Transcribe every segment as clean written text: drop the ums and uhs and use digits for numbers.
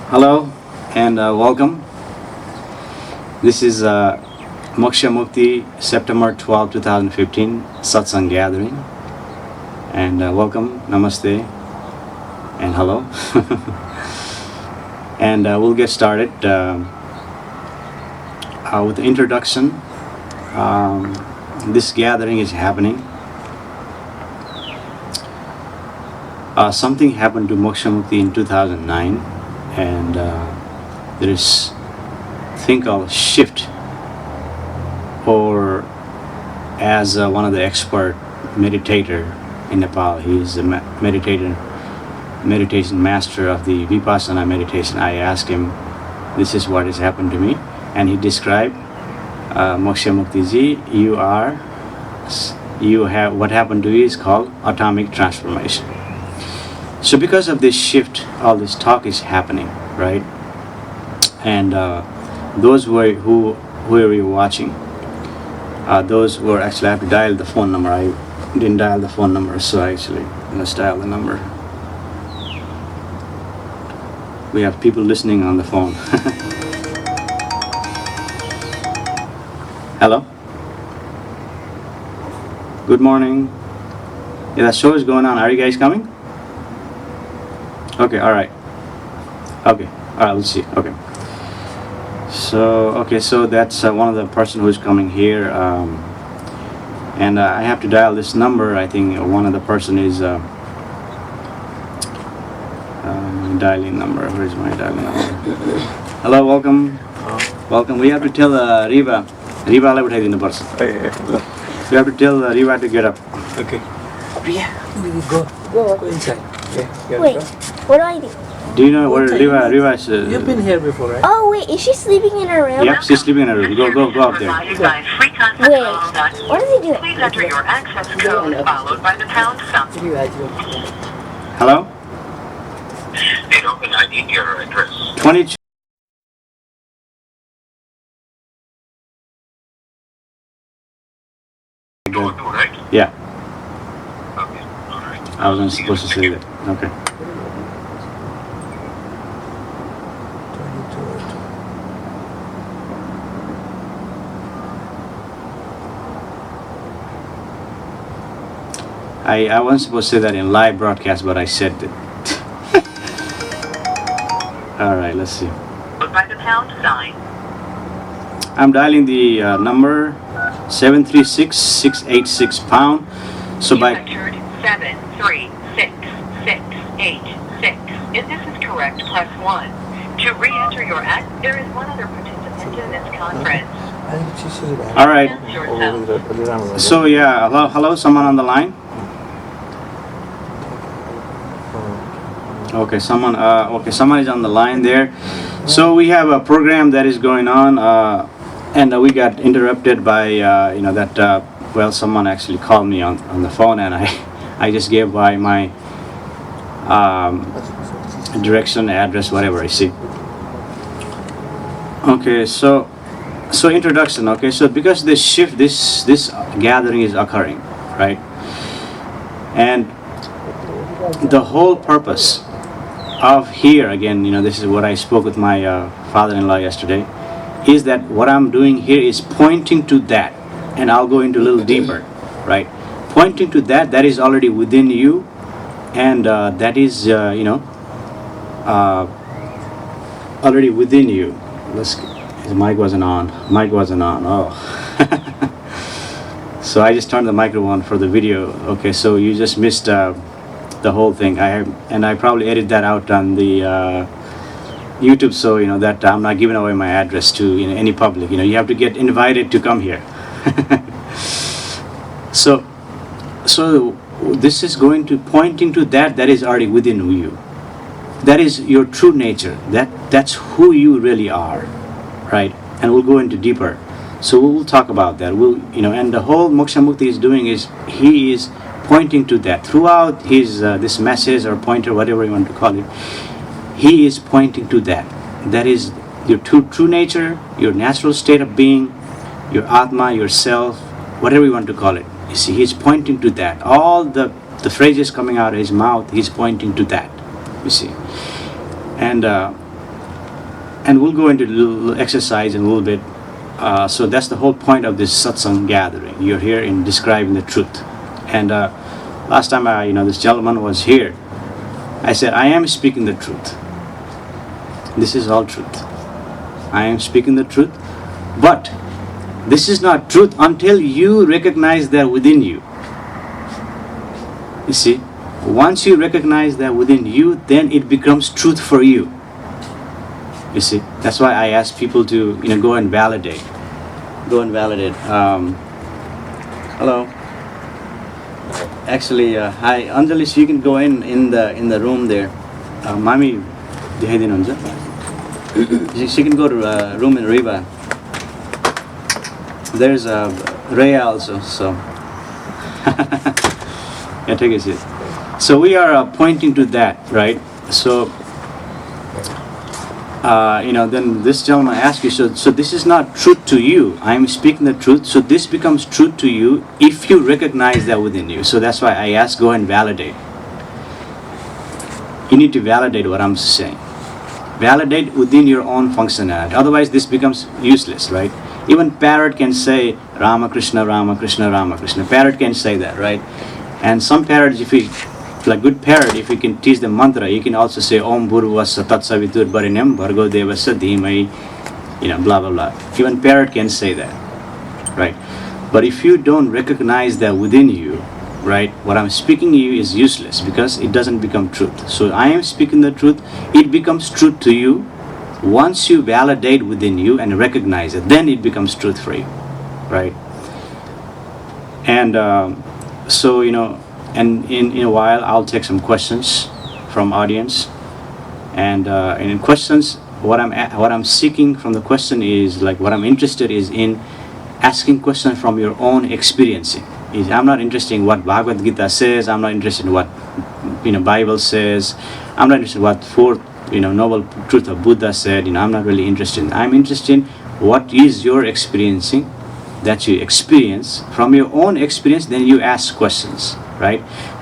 Hello and welcome. This is Moksha Mukti September 12, 2015 satsang gathering. And welcome, namaste, and hello. And we'll get started with the introduction. This gathering is happening. Something happened to Moksha Mukti in 2009, and there is a thing called shift, or as one of the expert meditator in Nepal, he is a meditation master of the Vipassana meditation. I asked him, this is what has happened to me, and he described, Moksha Mukti ji, you have, what happened to you is called atomic transformation. So because of this shift, all this talk is happening, right? And those who were watching, those who are actually, I have to dial the phone number. I didn't dial the phone number, so actually, let's dial the number. We have people listening on the phone. Hello? Good morning. Yeah, that show is going on. Are you guys coming? Okay, alright. Okay, alright, let's see. Okay. So that's one of the person who's coming here. And I have to dial this number. I think one of the person is dialing number. Where is my dialing number? Hello, welcome. Welcome. We have to tell Riva. Riva will take in the person. We have to tell Riva to get up. Okay. Priya, go inside. Yeah, Wait, what do I do? Do you know where Riva is? You've been here before, right? Oh wait, is she sleeping in her room? Yep, she's sleeping in her room. Go up there. Wait, what is he doing? Please enter your access code followed by the pound sign. Hello? They don't mean I need your address. 22. Go through, right? Yeah, Okay, alright. I wasn't supposed to say that. Okay. I wasn't supposed to say that in live broadcast, but I said it. Alright, let's see. By the pound sign. I'm dialing the number 736-686 pound. So You by entered 736-686. If this is correct, press 1. To re-enter your act, there is one other participant in this conference. alright. Announce yourself. So yeah, hello, someone on the line? Okay, someone is on the line there. So we have a program that is going on, and we got interrupted by someone actually called me on the phone, and I just gave by my direction, address, whatever I see. Okay, so introduction. Okay, so because this shift, this gathering is occurring, right? And the whole purpose of here, again, this is what I spoke with my father-in-law yesterday, is that what I'm doing here is pointing to that, and I'll go into a little deeper, right? Pointing to that is already within you, and that is already within you. His mic wasn't on. Oh. So I just turned the microphone for the video. Okay, so you just missed the whole thing. I probably edit that out on the YouTube, so that I'm not giving away my address to any public. You have to get invited to come here. So this is going to pointing to that is already within you. That is your true nature. That's who you really are, right? And we'll go into deeper. So we'll talk about that. And the whole Moksha Mukti is doing is he is pointing to that throughout his this message or pointer, whatever you want to call it. He is pointing to that. That is your true nature, your natural state of being, your Atma, yourself, whatever you want to call it. You see, he's pointing to that. All the phrases coming out of his mouth, he's pointing to that. You see, and and we'll go into a little exercise in a little bit. So that's the whole point of this satsang gathering. You're here in describing the truth. And last time this gentleman was here, I said, I am speaking the truth. This is all truth. I am speaking the truth. But this is not truth until you recognize that within you. You see, once you recognize that within you, then it becomes truth for you. You see, that's why I ask people to go and validate. Go and validate. Hello. Actually, hi, Anjali. You can go in the room there. Mami, she can go to room in Riva. There's Rhea also. So yeah, take a seat. So we are pointing to that, right? So. Then this gentleman asks you, so this is not truth to you. I am speaking the truth. So this becomes truth to you if you recognize that within you. So that's why I ask, go and validate. You need to validate what I'm saying. Validate within your own functionality. Otherwise, this becomes useless, right? Even parrot can say Rama Krishna, Rama Krishna, Rama Krishna. Parrot can say that, right? And some parrots, if we like good parrot, if you can teach the mantra, you can also say Om Bhurvasya Tatsavitur Barinyam Bhargo Devasya Dhimai, blah blah blah. Even parrot can say that, right? But if you don't recognize that within you, right, what I'm speaking to you is useless because it doesn't become truth. So I am speaking the truth, it becomes truth to you. Once you validate within you and recognize it, then it becomes truth for you, right? And and in a while I'll take some questions from audience, and in questions, what I'm seeking from the question is like what I'm interested is in asking questions from your own experiencing. I'm not interested in what Bhagavad Gita says. I'm not interested in what Bible says. I'm not interested in what fourth noble truth of Buddha said. I'm not really interested. I'm interested in what is your experiencing, that you experience from your own experience. Then you ask questions, right,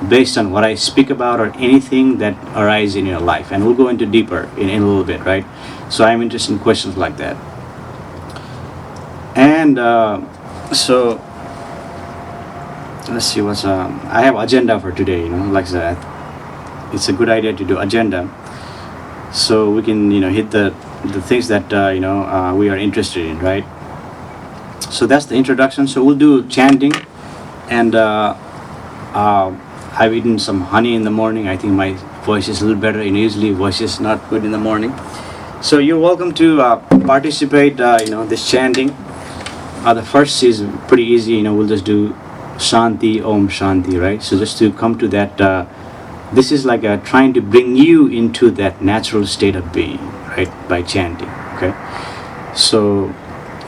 based on what I speak about or anything that arises in your life. And we'll go into deeper in a little bit, right? So I'm interested in questions like that. And so let's see what's I have agenda for today, like that. It's a good idea to do agenda, so we can hit the things that we are interested in, right? So that's the introduction. So we'll do chanting, and I've eaten some honey in the morning. I think my voice is a little better. Usually voice is not good in the morning. So you're welcome to participate this chanting. The first is pretty easy. We'll just do Shanti, Om Shanti, right? So just to come to that, this is like trying to bring you into that natural state of being, right, by chanting, okay? So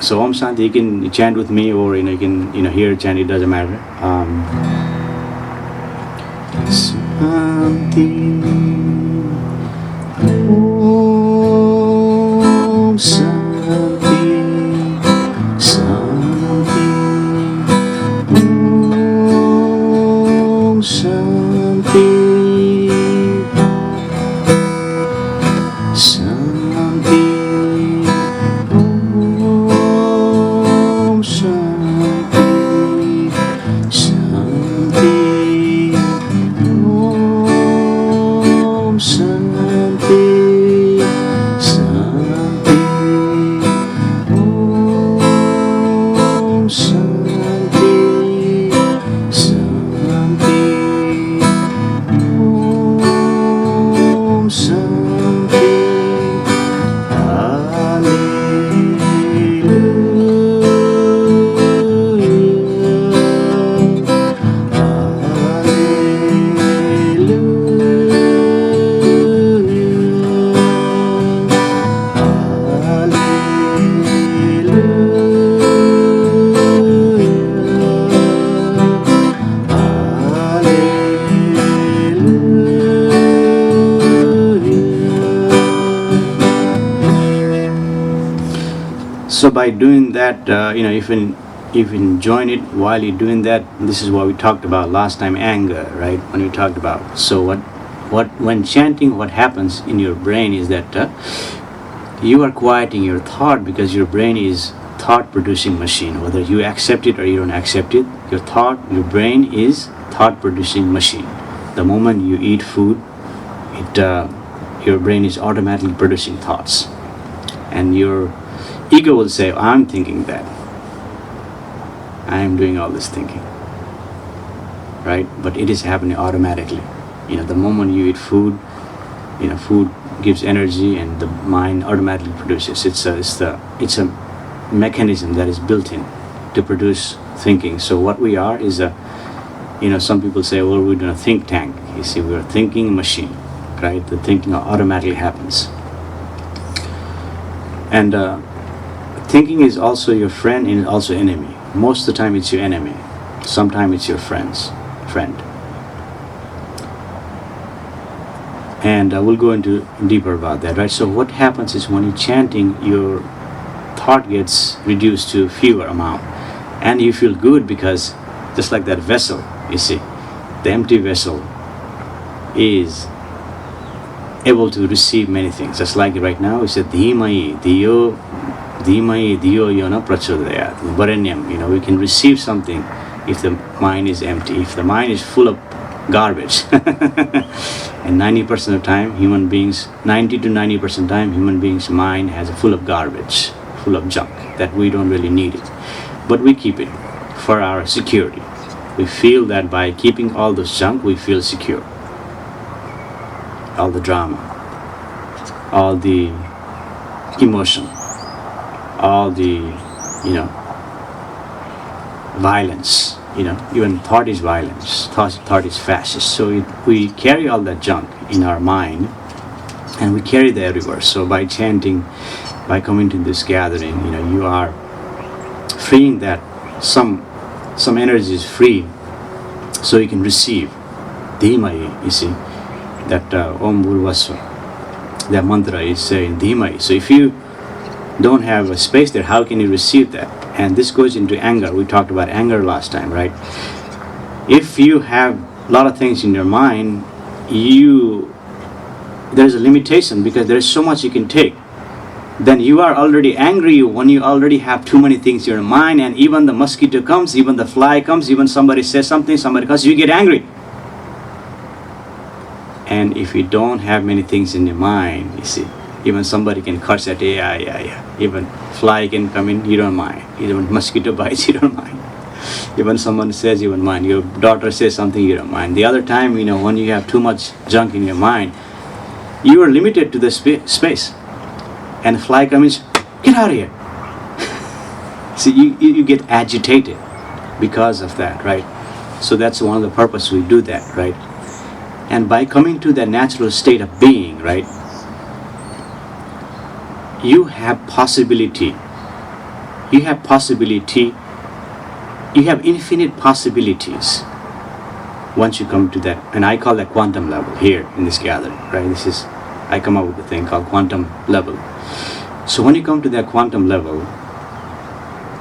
Om Shanti, you can chant with me, or you can hear chant, it doesn't matter. Shanti, Om Shanti, Shanti, Om Shanti, Shanti, Om Shanti, Shanti, Om Shanti, Shanti, Om Shanti, Shanti, Om Shanti. So by doing that, if you join it while you're doing that, this is what we talked about last time, anger, right? When we talked about. So when chanting, what happens in your brain is that you are quieting your thought, because your brain is thought producing machine. Whether you accept it or you don't accept it, your brain is thought producing machine. The moment you eat food, your brain is automatically producing thoughts, and your ego will say, I'm thinking that, I am doing all this thinking, right? But it is happening automatically. The moment you eat food, food gives energy, and the mind automatically produces. It's a mechanism that is built in to produce thinking. So what we are is some people say, well, we're doing a think tank. You see, we're a thinking machine, right? The thinking automatically happens. And thinking is also your friend and also enemy. Most of the time it's your enemy. Sometimes it's your friend. And we'll go into deeper about that, right? So what happens is, when you're chanting, your thought gets reduced to fewer amount, and you feel good, because just like that vessel, you see, the empty vessel is able to receive many things. Just like right now, we said dhimai dhiyo yona prachodayat varenyam. We can receive something if the mind is empty. If the mind is full of garbage, and 90% of time, 90 to 90% of time, human beings' mind has a full of garbage, full of junk that we don't really need it, but we keep it for our security. We feel that by keeping all this junk, we feel secure. All the drama, all the emotion, all the violence. Even thought is violence, thought is fascist. So we carry all that junk in our mind, and we carry that everywhere. So by chanting, by coming to this gathering, you are freeing that. Some energy is free, so you can receive dhimai. You see that Om Bhurvasva, that mantra is saying dhimai. So if you don't have a space there, how can you receive that? And this goes into anger. We talked about anger last time, right? If you have a lot of things in your mind, there's a limitation, because there's so much you can take. Then you are already angry when you already have too many things in your mind, and even the mosquito comes, even the fly comes, even somebody says something, somebody comes, you get angry. And if you don't have many things in your mind, you see, even somebody can curse at you, yeah. Even fly can come in, you don't mind. Even mosquito bites, you don't mind. Even someone says, you don't mind. Your daughter says something, you don't mind. The other time, when you have too much junk in your mind, you are limited to the space. And the fly comes, get out of here. See, you get agitated because of that, right? So that's one of the purpose we do that, right? And by coming to that natural state of being, right, you have possibility. You have infinite possibilities once you come to that. And I call that quantum level here in this gathering, right? I come up with a thing called quantum level. So when you come to that quantum level,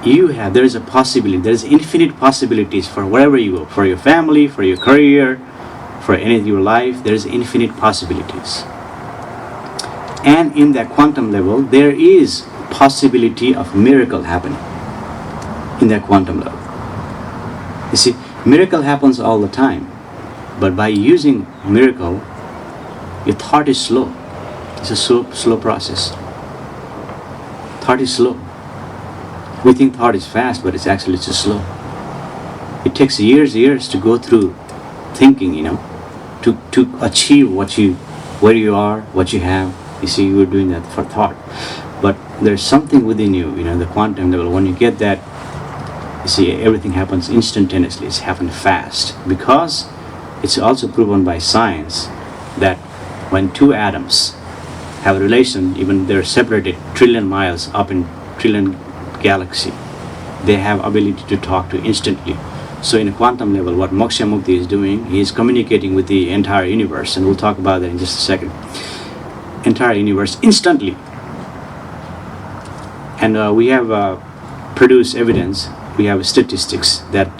there is a possibility, there is infinite possibilities for wherever you go, for your family, for your career, for any of your life. There is infinite possibilities. And in that quantum level, there is possibility of miracle happening in that quantum level. You see, miracle happens all the time, but by using miracle, your thought is slow. It's a slow process. Thought is slow. We think thought is fast, but it's actually just slow. It takes years to go through thinking, to achieve where you are, what you have. You see, you're doing that for thought. But there's something within you, the quantum level. When you get that, you see, everything happens instantaneously. It's happened fast. Because it's also proven by science that when two atoms have a relation, even they're separated trillion miles up in trillion galaxy, they have ability to talk to instantly. So in a quantum level, what Moksha Mukti is doing, he is communicating with the entire universe, and we'll talk about that in just a second. Entire universe instantly. And we have produced evidence, we have statistics that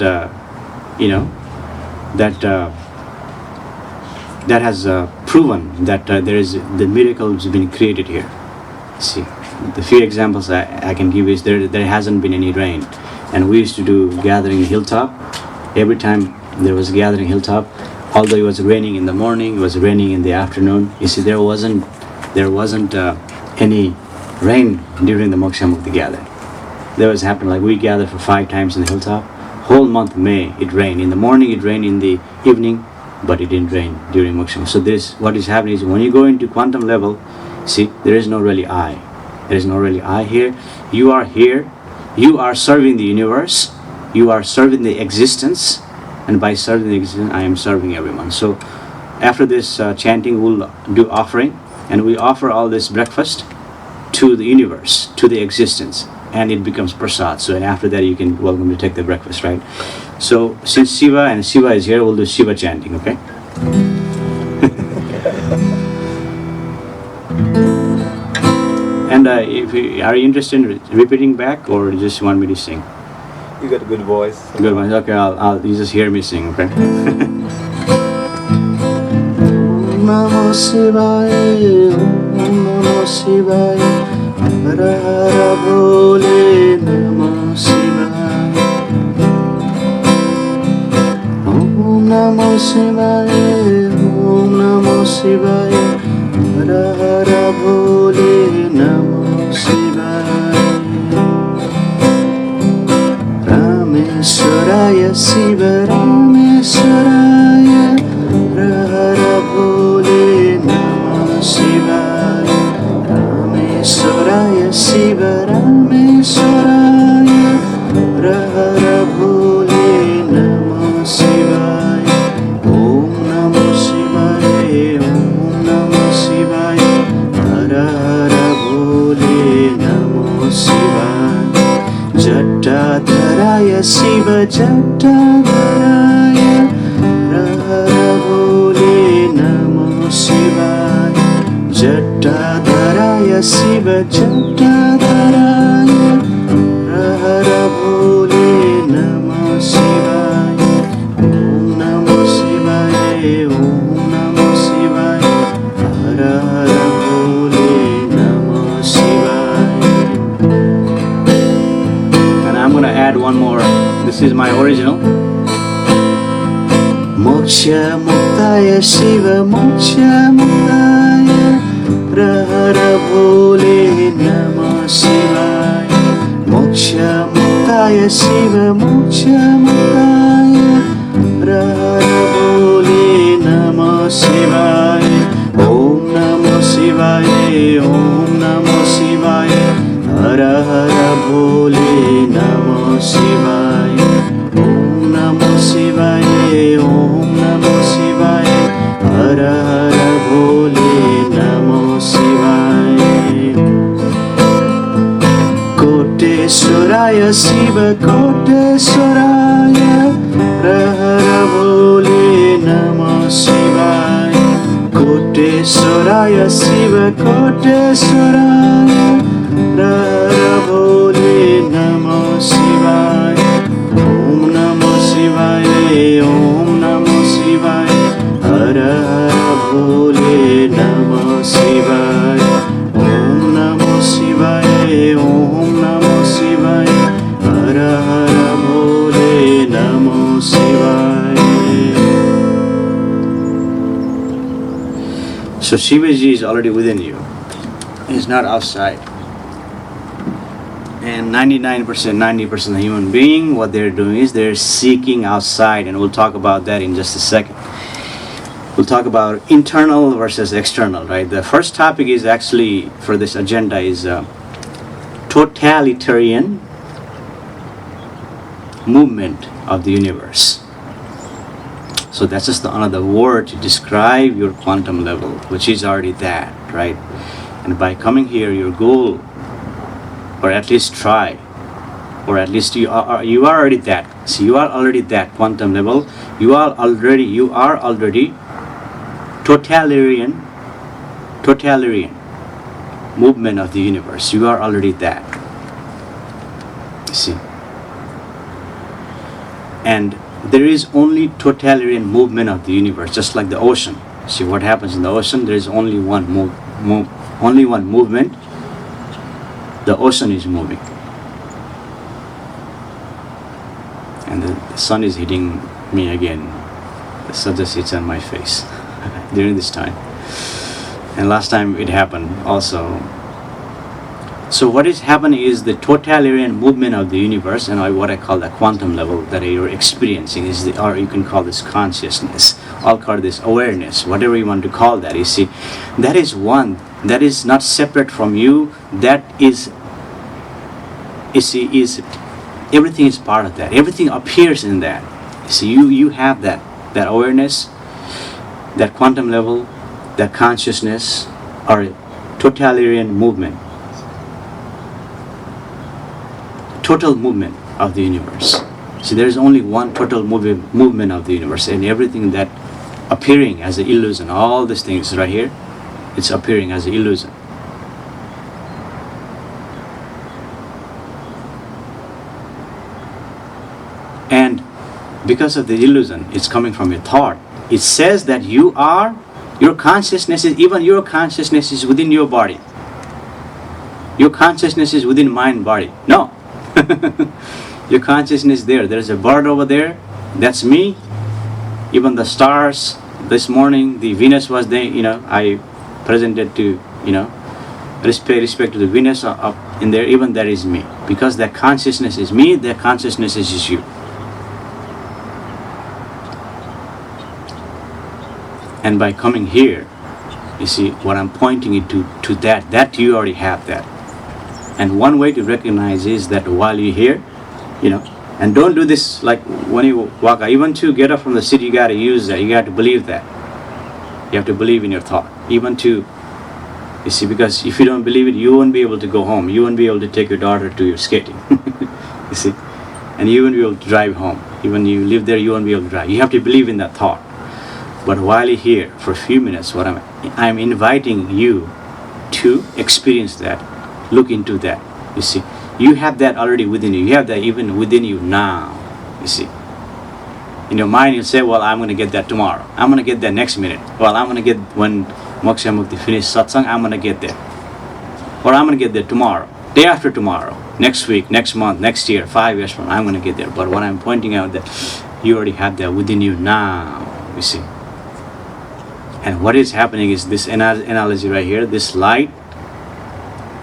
that has proven that the miracle has been created here. See, the few examples I can give is there hasn't been any rain, and we used to do gathering hilltop. Every time there was a gathering hilltop, although it was raining in the morning, it was raining in the afternoon. You see, there wasn't any rain during the Moksha Mukti gathering. That was happening like we gathered for 5 times in the hilltop. Whole month of May it rained. In the morning it rained, in the evening, but it didn't rain during Moksha. So this, what is happening is when you go into quantum level, see, there is no really I. There is no really I here. You are here. You are serving the universe. You are serving the existence. And by serving the existence, I am serving everyone. So after this chanting, we'll do offering. And we offer all this breakfast to the universe, to the existence. And it becomes prasad. So and after that, you can welcome to take the breakfast, right? So since Shiva and Shiva is here, we'll do Shiva chanting, okay? And if you, are you interested in repeating back, or just want me to sing? You got a good voice. Good one. Okay, you just hear me sing, okay? Namo Shivaya, Namo Shivaya, Hara Hara Bole, Namo Shivaya. Om Namo Shivaya, Om Namo Shivaya, Hara Hara Bole, Namo Shivaya. Rameswaraya Shiva Rameswaraya, Hara Hara Bole, Namo Shivaya. Rameswaraya Shiva Rameswaraya, Hara Hara Bole, Namo Shivaya. Om Namo Shivaya, Om Namo Shivaya, Hara Hara Bole, Namo Shivaya. Jattadharaya Shiva Jattadharaya, Hara Hara Bole, Namo Shivaya. Jattadharaya Shiva Jattadharaya, Hara Hara Bole, Namo Shivaya. Om Namo Shivaya, Om Namo Shivaya, Hara Hara Bole, Namo Shivaya. And I'm gonna add one more. This is my original. Moksha Muktaya Shiva Moksha Muktaya, Hara Hara Bole, Namo Shivaya. Moksha Muktaya Shiva Moksha Muktaya, Hara Hara Bole, Namo Shivaya. Om Namo Shivaya, Om Namo Shivaya, Hara Hara Bole, Namo Shivaya. Om Namo Shivaya, Om Namo Shivaya, Hara Hara Bole, Namo Shivaya. Koteswaraya Shiva Koteswaraya, Hara Hara Bole, Namo Shivaya. Koteswaraya Shiva Koteswaraya, Hara Hara Bole, Namo Shivaya. Om Namo Shivaya, Om Namo Shivaya, Hara Hara Bole, Namo Shivaya. Om Namo Shivaya, Om Namo Shivaya, Hara Hara Bole, Namo Shivaya. So Shivaji is already within you. He's not outside. And 90% of human being, what they're doing is they're seeking outside, and we'll talk about that in just a second. We'll talk about internal versus external, right? The first topic is actually, for this agenda, is totalitarian movement of the universe. So that's just another word to describe your quantum level, which is already that, right? And by coming here, your goal, or at least try, or at least you are already that. See, you are already that quantum level. You are already totalitarian movement of the universe. You are already that. You see. And there is only totalitarian movement of the universe, just like the ocean. See what happens in the ocean? There is only one movement, The ocean is moving. And the sun is hitting me again. The sun just hits on my face during this time. And last time it happened also. So what is happening is the totalitarian movement of the universe, and what I call the quantum level that you're experiencing is or you can call this consciousness, I'll call this awareness, whatever you want to call that. You see, that is one that is not separate from you. That is, you see, is everything is part of that. Everything appears in that. You see, you have that awareness, that quantum level, that consciousness, or a totalitarian movement. Total movement of the universe. See, there is only one total movement of the universe, and everything that appearing as an illusion, all these things right here, it's appearing as an illusion. And because of the illusion, it's coming from your thought. It says that your consciousness is, even your consciousness is within your body. Your consciousness is within mind, body. No. Your consciousness there. There's a bird over there. That's me. Even the stars. This morning, the Venus was there. I presented to respect to the Venus up in there. Even that is me. Because that consciousness is me. That consciousness is you. And by coming here, you see what I'm pointing it to that you already have that. And one way to recognize is that while you're here, and don't do this like when you walk out. Even to get up from the seat, you got to use that. You got to believe that. You have to believe in your thought. Even to, you see, because if you don't believe it, you won't be able to go home. You won't be able to take your daughter to your skating. You see, and you won't be able to drive home. Even you live there, you won't be able to drive. You have to believe in that thought. But while you're here for a few minutes, what I'm inviting you to experience that. Look into that. You see, you have that already within you. You have that even within you now. You see, in your mind you say, well, I'm going to get that tomorrow. I'm going to get that next minute. Well, I'm going to get when Moksha Mukti finish satsang, I'm going to get there. Or I'm going to get there tomorrow, day after tomorrow, next week, next month, next year, 5 years from now, I'm going to get there. But what I'm pointing out that you already have that within you now. You see, and what is happening is this analogy right here. This light.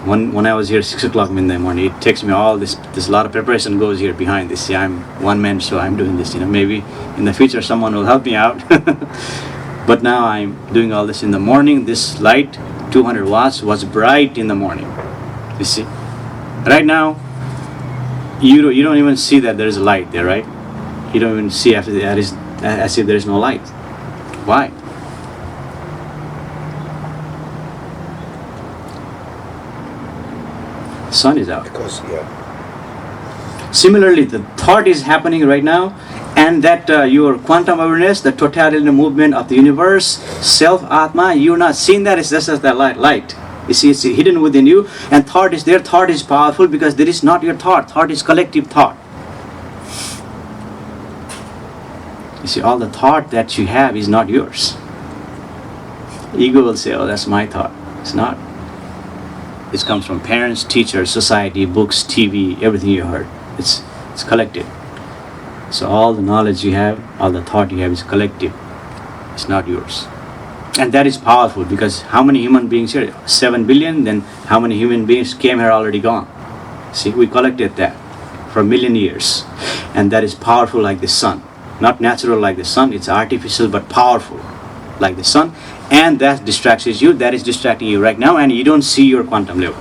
When I was here 6 o'clock in the morning, it takes me all this lot of preparation goes here behind this. See, I'm one man, so I'm doing this. Maybe in the future someone will help me out. But now I'm doing all this in the morning. This light, 200 watts, was bright in the morning. You see, right now, you don't even see that there is a light there, right? You don't even see after that as if there is no light. Why? Sun is out. Because, Similarly, the thought is happening right now, and that your quantum awareness, the totalitarian movement of the universe, self, Atma, you're not seeing that. It's just as that light. You see, it's hidden within you, and thought is there. Thought is powerful because there is not your thought. Thought is collective thought. You see, all the thought that you have is not yours. Ego will say, oh, that's my thought. It's not. It comes from parents, teachers, society, books, TV, everything you heard. It's collective. So all the knowledge you have, all the thought you have is collective. It's not yours. And that is powerful because how many human beings here? 7 billion, then how many human beings came here already gone? See, we collected that for a million years. And that is powerful like the sun. Not natural like the sun, it's artificial but powerful like the sun. And that distracts you, that is distracting you right now, and you don't see your quantum level.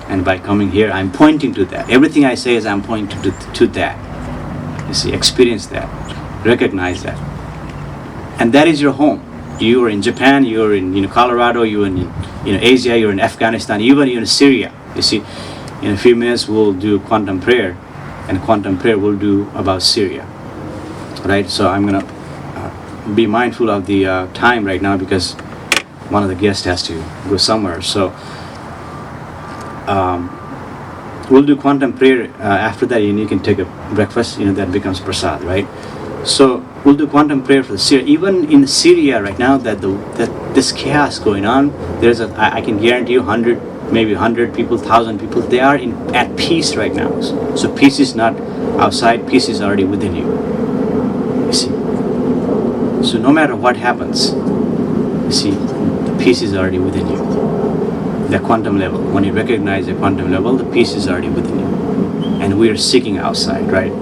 And by coming here, I'm pointing to that. Everything I say is I'm pointing to that. You see, experience that, recognize that. And that is your home. You are in Japan, you're in Colorado, you're in Asia, you're in Afghanistan, even in Syria. You see, in a few minutes we'll do quantum prayer, and quantum prayer we'll do about Syria. Right, so I'm going to be mindful of the time right now because one of the guests has to go somewhere. So we'll do quantum prayer after that, and you can take a breakfast, that becomes prasad, right? So we'll do quantum prayer for Syria. Even in Syria right now, that this chaos going on, I can guarantee you 100 maybe 100 people, 1,000 people, they are at peace right now. So peace is not outside, peace is already within you. You see. So no matter what happens, you see, the peace is already within you. The quantum level. When you recognize the quantum level, the peace is already within you. And we are seeking outside, right?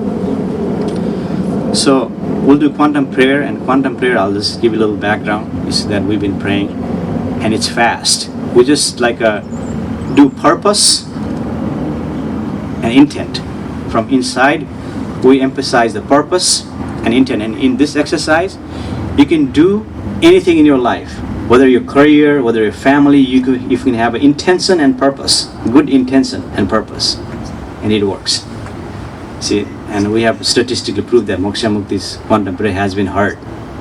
So we'll do quantum prayer, and quantum prayer, I'll just give you a little background. You see that we've been praying, and it's fast. We just do purpose and intent. From inside, we emphasize the purpose and intent. And in this exercise, you can do anything in your life, whether your career, whether your family, you can have an intention and purpose, good intention and purpose, and it works. See, and we have statistically proved that Moksha Mukti's quantum prayer has been heard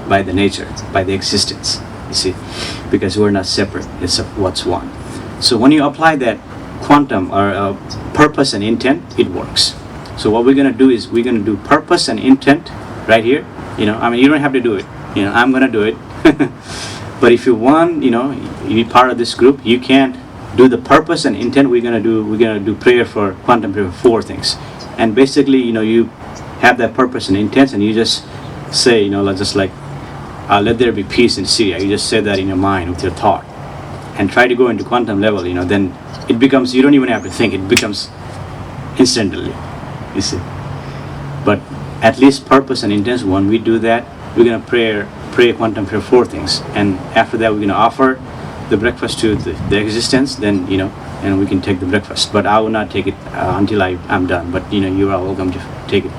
by the nature, by the existence, you see, because we're not separate, it's what's one. So when you apply that quantum or purpose and intent, it works. So what we're going to do is we're going to do purpose and intent right here. You don't have to do it. I'm going to do it. But if you want, you be part of this group, you can't do the purpose and intent. We're going to do prayer for quantum prayer for 4 things. And basically, you have that purpose and intent, and you just say, let there be peace in Syria. You just say that in your mind with your thought, and try to go into quantum level. Then it becomes, you don't even have to think. It becomes instantly. You see. But at least purpose and intent. When we do that, we're gonna pray quantum prayer 4 things, and after that we're gonna offer the breakfast to the existence. Then and we can take the breakfast. But I will not take it until I'm done. But you are welcome to take it.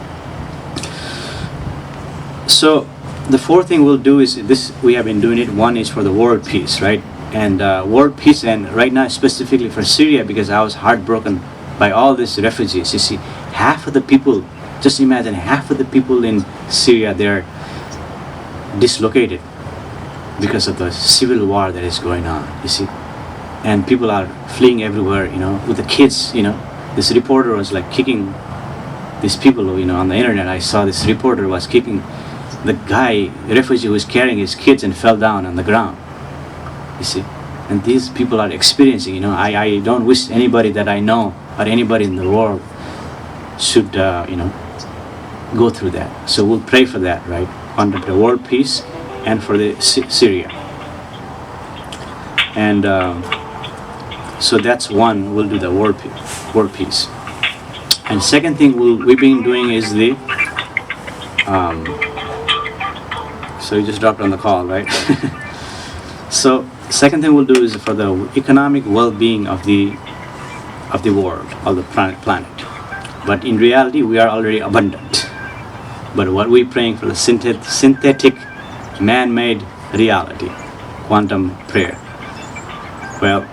So the 4th thing we'll do is this. We have been doing it. 1 is for the world peace, right? And world peace, and right now specifically for Syria, because I was heartbroken by all these refugees. You see, half of the people. Just imagine, half of the people in Syria, they're dislocated because of the civil war that is going on, you see. And people are fleeing everywhere, with the kids, This reporter was kicking these people, on the internet. I saw this reporter was kicking the refugee who was carrying his kids and fell down on the ground, you see. And these people are experiencing, I don't wish anybody that I know or anybody in the world should, go through that. So we'll pray for that, right? On the world peace and for the Syria. And so that's 1. We'll do the world peace. And second thing we've been doing is the. So you just dropped on the call, right? So second thing we'll do is for the economic well-being of the world, of the planet. But in reality, we are already abundant. But what we're praying for the synthetic, man-made reality, quantum prayer. Well,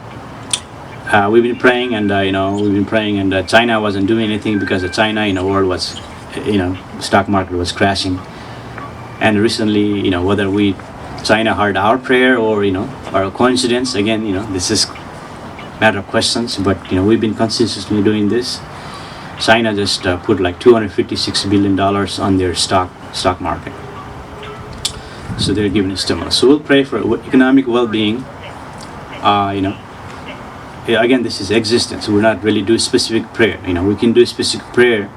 we've been praying, and and China wasn't doing anything because the China, world was, stock market was crashing. And recently, whether China heard our prayer or or a coincidence, again, this is matter of questions. But we've been consistently doing this. China just put $256 billion on their stock market. So they're giving a stimulus. So we'll pray for economic well-being. Again, this is existence. We're not really doing specific prayer. We can do specific prayer,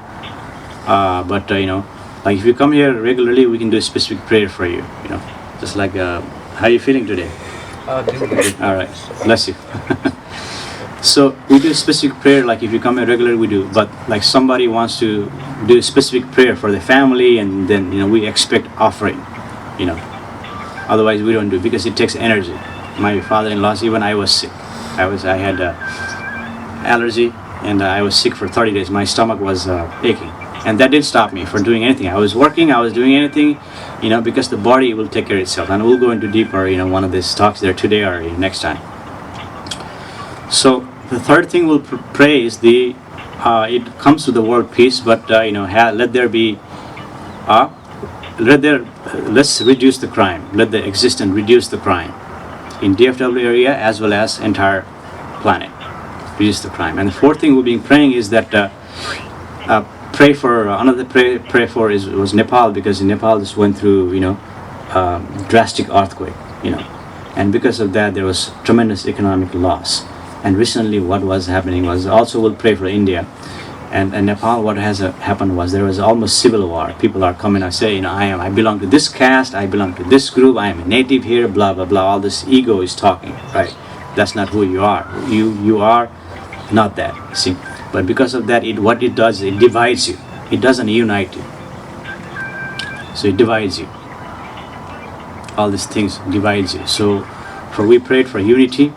but if you come here regularly, we can do a specific prayer for you. Just like how are you feeling today? Doing good. All right, bless you. So we do specific prayer, if you come here regularly, we do. But somebody wants to do a specific prayer for the family, and then we expect offering. Otherwise we don't do it because it takes energy. My father-in-law, even I was sick. I had allergy, and I was sick for 30 days. My stomach was aching, and that didn't stop me from doing anything. I was working, I was doing anything, because the body will take care of itself. And we'll go into deeper, one of these talks there today or next time. So the third thing we'll pray is it comes to the world peace, but let there be, let's reduce the crime. Let the existence reduce the crime in DFW area as well as entire planet. Reduce the crime. And the 4th thing we'll be praying is that pray for another pray for was Nepal, because Nepal just went through drastic earthquake, and because of that there was tremendous economic loss. And recently what was happening was, also we'll pray for India. And Nepal, what has happened was there was almost civil war. People are coming and say, I belong to this caste, I belong to this group, I am a native here, blah blah blah. All this ego is talking, right? That's not who you are. You are not that. See, but because of that, what it does, it divides you. It doesn't unite you. So it divides you. All these things divides you. So, we prayed for unity,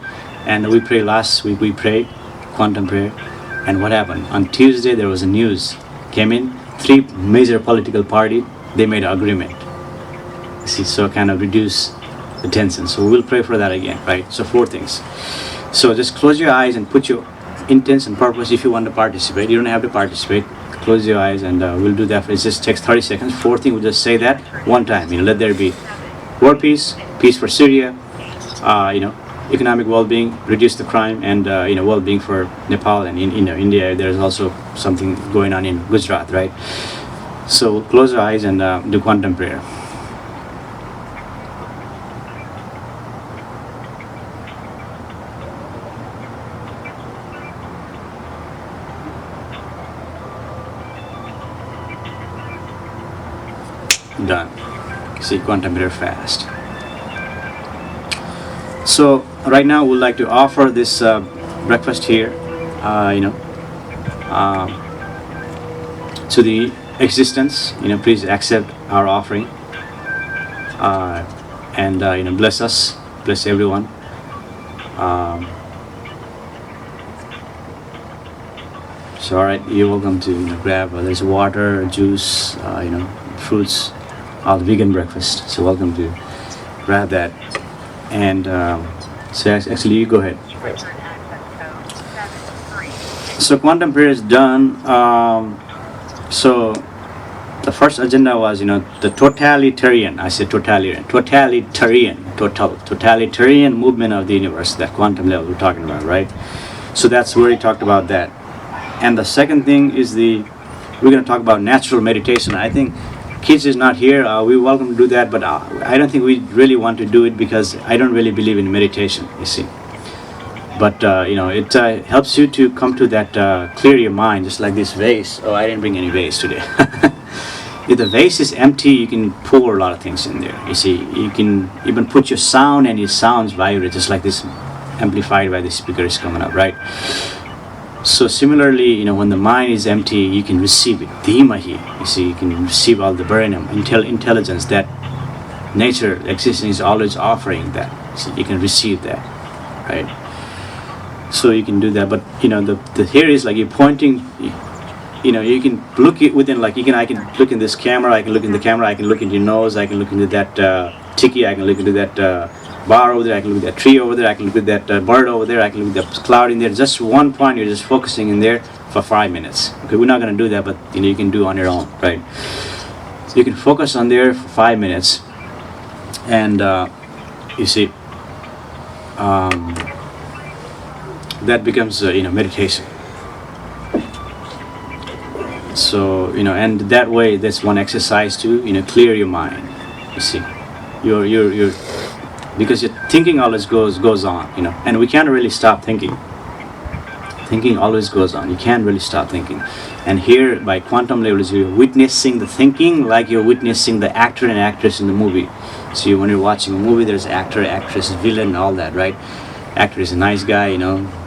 and we prayed last week. We prayed quantum prayer. And what happened? On Tuesday, there was a news came in. 3 major political parties, they made an agreement. See, so kind of reduce the tension. So we'll pray for that again, right? So 4 things. So just close your eyes and put your intent and purpose if you want to participate. You don't have to participate. Close your eyes and we'll do that. It just takes 30 seconds. 4 thing, we'll just say that one time. Let there be world peace, peace for Syria, economic well-being, reduce the crime, and well-being for Nepal and in India. There's also something going on in Gujarat, right? So close your eyes and do quantum prayer. Done. See, quantum prayer fast. So right now we'd like to offer this breakfast here, to the existence. Please accept our offering, and bless us, bless everyone. So all right, you're welcome to grab. There's water, juice, fruits, all the vegan breakfast. So welcome to grab that. And so actually, you go ahead. So quantum prayer is done. So the first agenda was, the totalitarian. I said totalitarian movement of the universe. That quantum level we're talking about, right? So that's where he talked about that. And the second thing is we're going to talk about natural meditation. I think kids is not here. We're welcome to do that, but I don't think we really want to do it because I don't really believe in meditation, you see. But it helps you to come to that, clear your mind, just like this vase. Oh, I didn't bring any vase today. If the vase is empty, you can pour a lot of things in there. You see, you can even put your sound, and your sounds vibrate, just like this, amplified by the speaker is coming up, right? So similarly, when the mind is empty, you can receive it. Dhimahi, you see, you can receive all the Bharanam, intelligence that nature, existence is always offering that. So you can receive that, right? So you can do that. But the here is like you're pointing. You can look it within, like I can look in this camera. I can look in the camera. I can look into your nose. I can look into that tiki. I can look into that bar over there. I can look at that tree over there. I can look at that bird over there. I can look at that cloud in there. Just one point, you're just focusing in there for 5 minutes. Okay, we're not going to do that, but you can do on your own, right? So you can focus on there for 5 minutes, and you see, that becomes meditation. So and that way, that's one exercise to clear your mind. You see, you're because your thinking always goes on, and we can't really stop thinking. Thinking always goes on. You can't really stop thinking. And here, by quantum levels, you're witnessing the thinking like you're witnessing the actor and actress in the movie. So when you're watching a movie, there's actor, actress, villain, all that, right? Actor is a nice guy,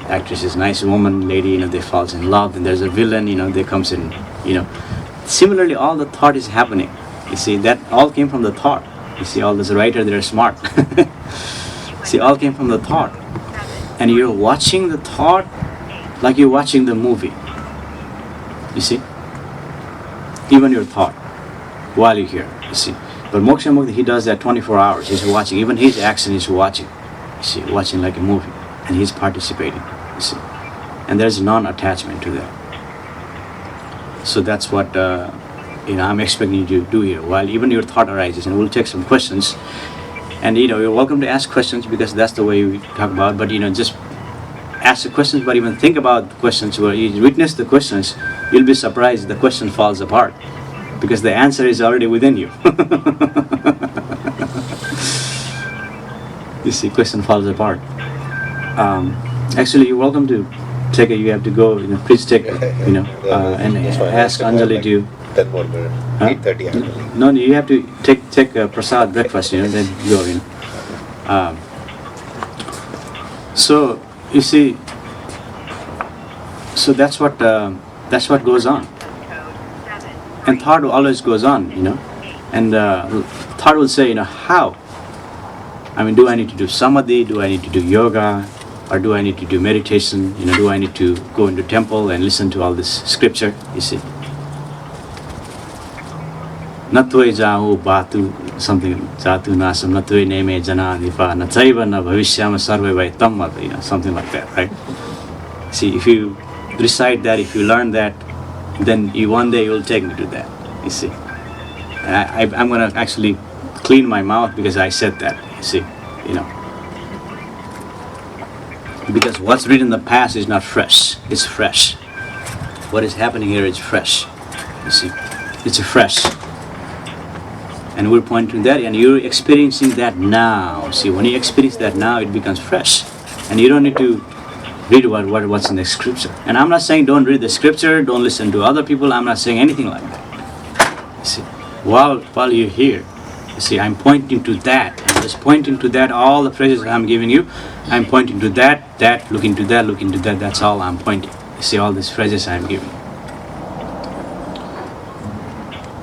actress is a nice woman, lady, they falls in love. And there's a villain, they comes in, Similarly, all the thought is happening. You see, that all came from the thought. You see, all those writers, they're smart. See, all came from the thought. And you're watching the thought like you're watching the movie. You see? Even your thought while you're here. You see? But Moksha Mukti, he does that 24 hours. He's watching. Even his action is watching. You see, watching like a movie. And he's participating. You see? And there's non-attachment to that. So that's what I'm expecting you to do here. While even your thought arises, and we'll take some questions. And you're welcome to ask questions because that's the way we talk about. But just ask the questions, but even think about the questions. Where you witness the questions, you'll be surprised the question falls apart because the answer is already within you. You see, question falls apart. Actually, you're welcome to take it. You have to go. Please take. And That's why I ask asked about, Anjali like, to. 10 more minutes. Huh? 8:30 actually. No, you have to take prasad breakfast. Then go. So you see. So that's what goes on. And thought always goes on. And thought will say, how? I mean, do I need to do samadhi? Do I need to do yoga? Or do I need to do meditation? Do I need to go into temple and listen to all this scripture? You see. Natvai jahu batu something jatu nasam natvai neme jana nipa nachaiva na bhavishyama sarve vai tamma, something like that, right? See, if you recite that, if you learn that, then one day you'll take me to that. You see. And I'm gonna actually clean my mouth because I said that. You see, because what's written in the past is not fresh. It's fresh. What is happening here is fresh. You see, it's fresh. And we're pointing to that, and you're experiencing that now. See, when you experience that now, it becomes fresh. And you don't need to read what's in the scripture. And I'm not saying don't read the scripture, don't listen to other people. I'm not saying anything like that. You see, while you're here, you see, I'm pointing to that. I'm just pointing to that. All the phrases I'm giving you, I'm pointing to that, looking to that, looking to that. That's all I'm pointing. You see, all these phrases I'm giving.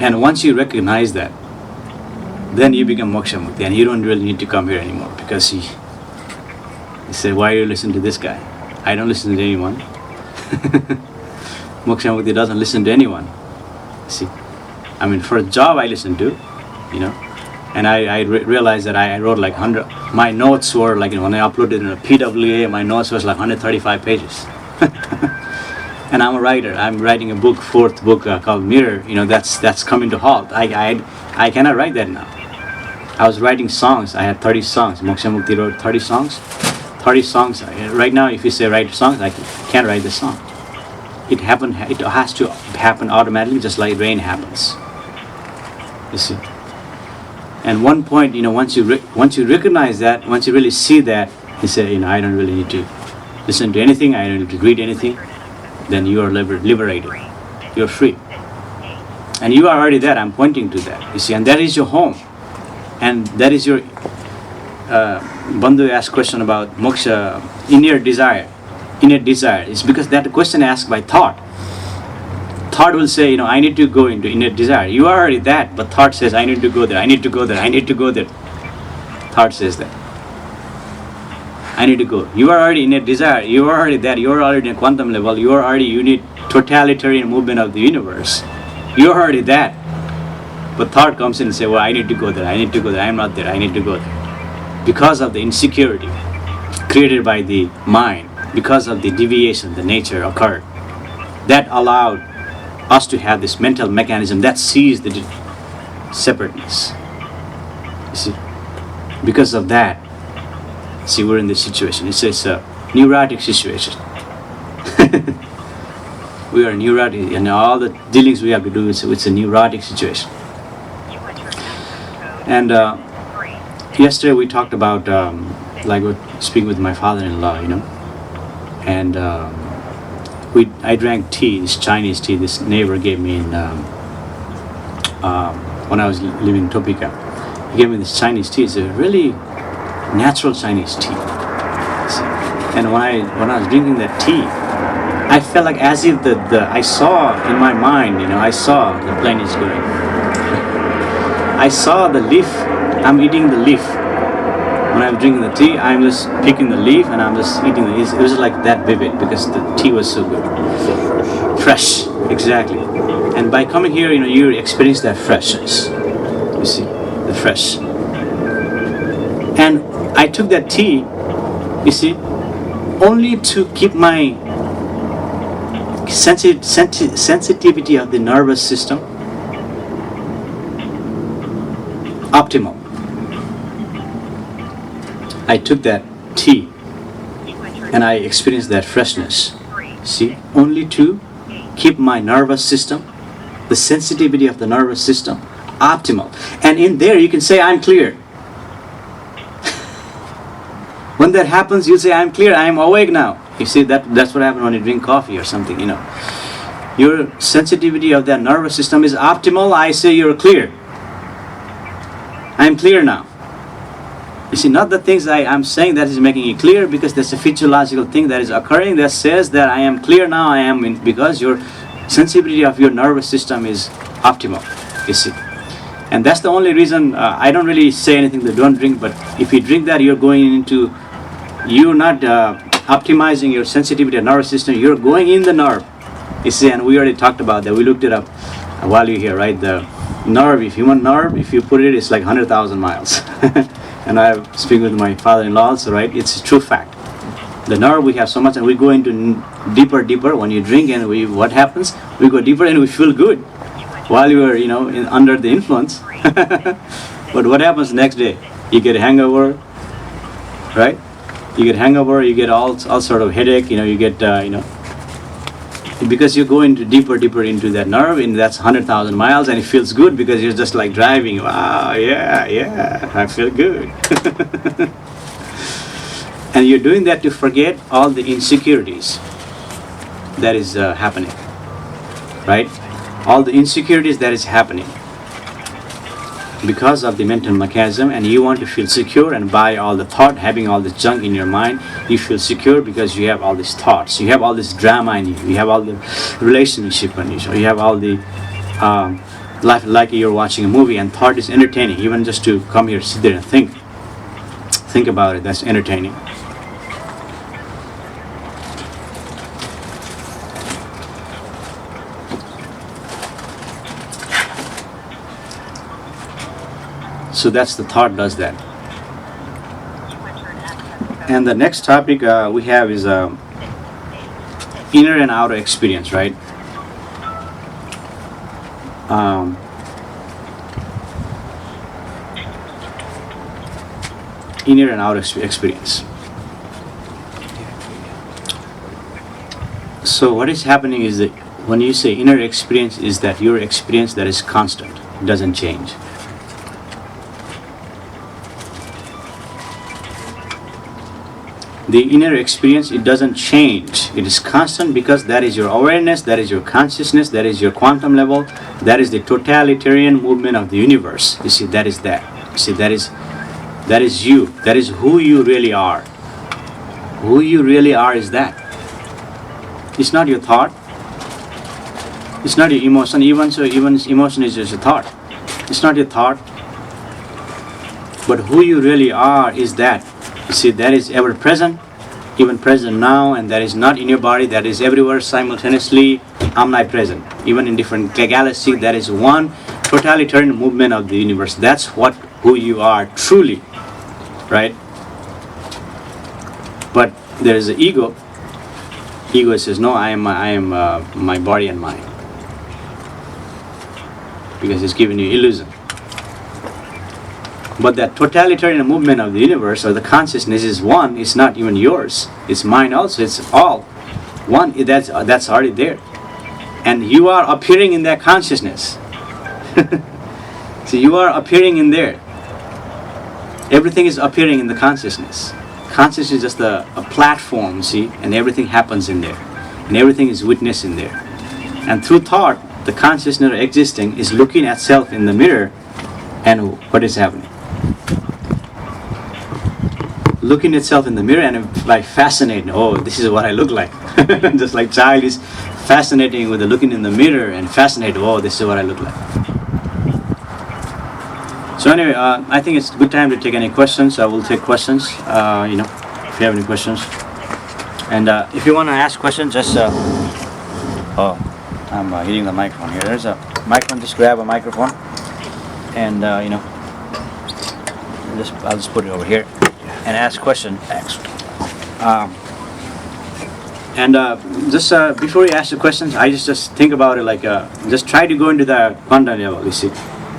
And once you recognize that, then you become Moksha Mukti, and you don't really need to come here anymore, because you say, why do you listen to this guy? I don't listen to anyone. Moksha Mukti doesn't listen to anyone. See, I mean, for a job I listen to, and I realized that I wrote like 100. My notes were like, when I uploaded in a PWA, my notes was like 135 pages. And I'm a writer. I'm writing a book, fourth book called Mirror. That's coming to halt. I cannot write that now. I was writing songs. I had 30 songs. Moksha Mukti wrote 30 songs. 30 songs. Right now, if you say write songs, I can't write the song. It has to happen automatically, just like rain happens. You see. And one point, once you recognize that, once you really see that, you say, I don't really need to listen to anything. I don't need to read anything. Then you are liberated. You're free. And you are already there. I'm pointing to that. You see, and that is your home. And that is your Bandhu asked question about moksha, inner desire. It's because that question asked by thought. Thought will say, I need to go into inner desire. You are already that, but thought says, I need to go there, I need to go there, I need to go there. Thought says that. I need to go. You are already in a desire. You are already that. You are already in a quantum level. You are already unit, totalitarian movement of the universe. You are already that. But thought comes in and say, well, I need to go there. I need to go there. I'm not there. I need to go there. Because of the insecurity created by the mind, because of the deviation, the nature occurred, that allowed us to have this mental mechanism that sees the separateness. You see, because of that, see, we're in this situation. It's a neurotic situation. We are neurotic, and all the dealings we have to do, it's a neurotic situation. And yesterday we talked about, speaking with my father-in-law, and I drank tea, this Chinese tea. This neighbor gave me when I was living in Topeka. He gave me this Chinese tea. It's a really natural Chinese tea. And when I was drinking that tea, I felt like as if I saw in my mind, I saw the plane is going. I saw the leaf. I'm eating the leaf. When I'm drinking the tea, I'm just picking the leaf and I'm just eating it. It was like that vivid because the tea was so good. Fresh, exactly. And by coming here, you experience that freshness. You see, the fresh. And I took that tea, you see, only to keep my sensitivity of the nervous system optimal. I took that tea and I experienced that freshness. See, only to keep my nervous system, the sensitivity of the nervous system, optimal. And in there you can say, I'm clear. When that happens, you'll say, I'm clear, I'm awake now. You see, that's what happens when you drink coffee or something, you know. Your sensitivity of that nervous system is optimal. I say you're clear. I'm clear now. You see, not the things I'm saying that is making you clear, because that's a physiological thing that is occurring that says that I am clear now, I am in, because your sensitivity of your nervous system is optimal, you see. And that's the only reason I don't really say anything that don't drink, but if you drink that, you're not optimizing your sensitivity of nervous system, you're going in the nerve, you see, and we already talked about that. We looked it up while you're here, right? The nerve, if human nerve, if you put it, it's like 100,000 miles. And I speak with my father-in-law also, right? It's a true fact. The nerve, we have so much, and we go into deeper when you drink, and what happens? We go deeper and we feel good while you are, under the influence. But what happens next day? You get a hangover, right? You get hangover, you get all sort of headache, you get, because you go into deeper into that nerve, and that's 100,000 miles, and it feels good because you're just like driving. Wow, yeah, I feel good. And you're doing that to forget all the insecurities that is happening, right? All the insecurities that is happening because of the mental mechanism, and you want to feel secure, and by all the thought, having all this junk in your mind, you feel secure because you have all these thoughts, you have all this drama in you have all the relationship in you, you have all the life, like you're watching a movie, and thought is entertaining. Even just to come here, sit there and think about it, that's entertaining. So that's the thought does that. And the next topic we have is inner and outer experience, right? Inner and outer experience. So what is happening is that when you say inner experience, is that your experience that is constant, it doesn't change. The inner experience, it doesn't change. It is constant because that is your awareness, that is your consciousness, that is your quantum level, that is the totalitarian movement of the universe. You see, that is that. You see, that is you. That is who you really are. Who you really are is that. It's not your thought. It's not your emotion. Even emotion is just a thought. It's not your thought. But who you really are is that. You see, that is ever present, even present now, and that is not in your body, that is everywhere simultaneously, omnipresent. Even in different galaxies, that is one totalitarian movement of the universe. That's who you are truly, right? But there is an ego. Ego says, no, I am my body and mind, because it's giving you illusion. But that totalitarian movement of the universe, or the consciousness, is one. It's not even yours. It's mine also. It's all one. That's already there, and you are appearing in that consciousness. So you are appearing in there. Everything is appearing in the consciousness. Consciousness is just a platform, see, and everything happens in there, and everything is witnessed in there. And through thought, the consciousness existing is looking at self in the mirror, and what is happening? Looking at itself in the mirror and like fascinating. Oh, this is what I look like. Just like child is fascinating with the looking in the mirror and fascinated. Oh, this is what I look like. So anyway, I think it's a good time to take any questions. I will take questions. If you have any questions, and if you want to ask questions, just I'm hitting the microphone here. There's a microphone. Just grab a microphone, and I'll just put it over here. And ask question. Just before you ask the questions, I just think about it like just try to go into the quantum level, you see,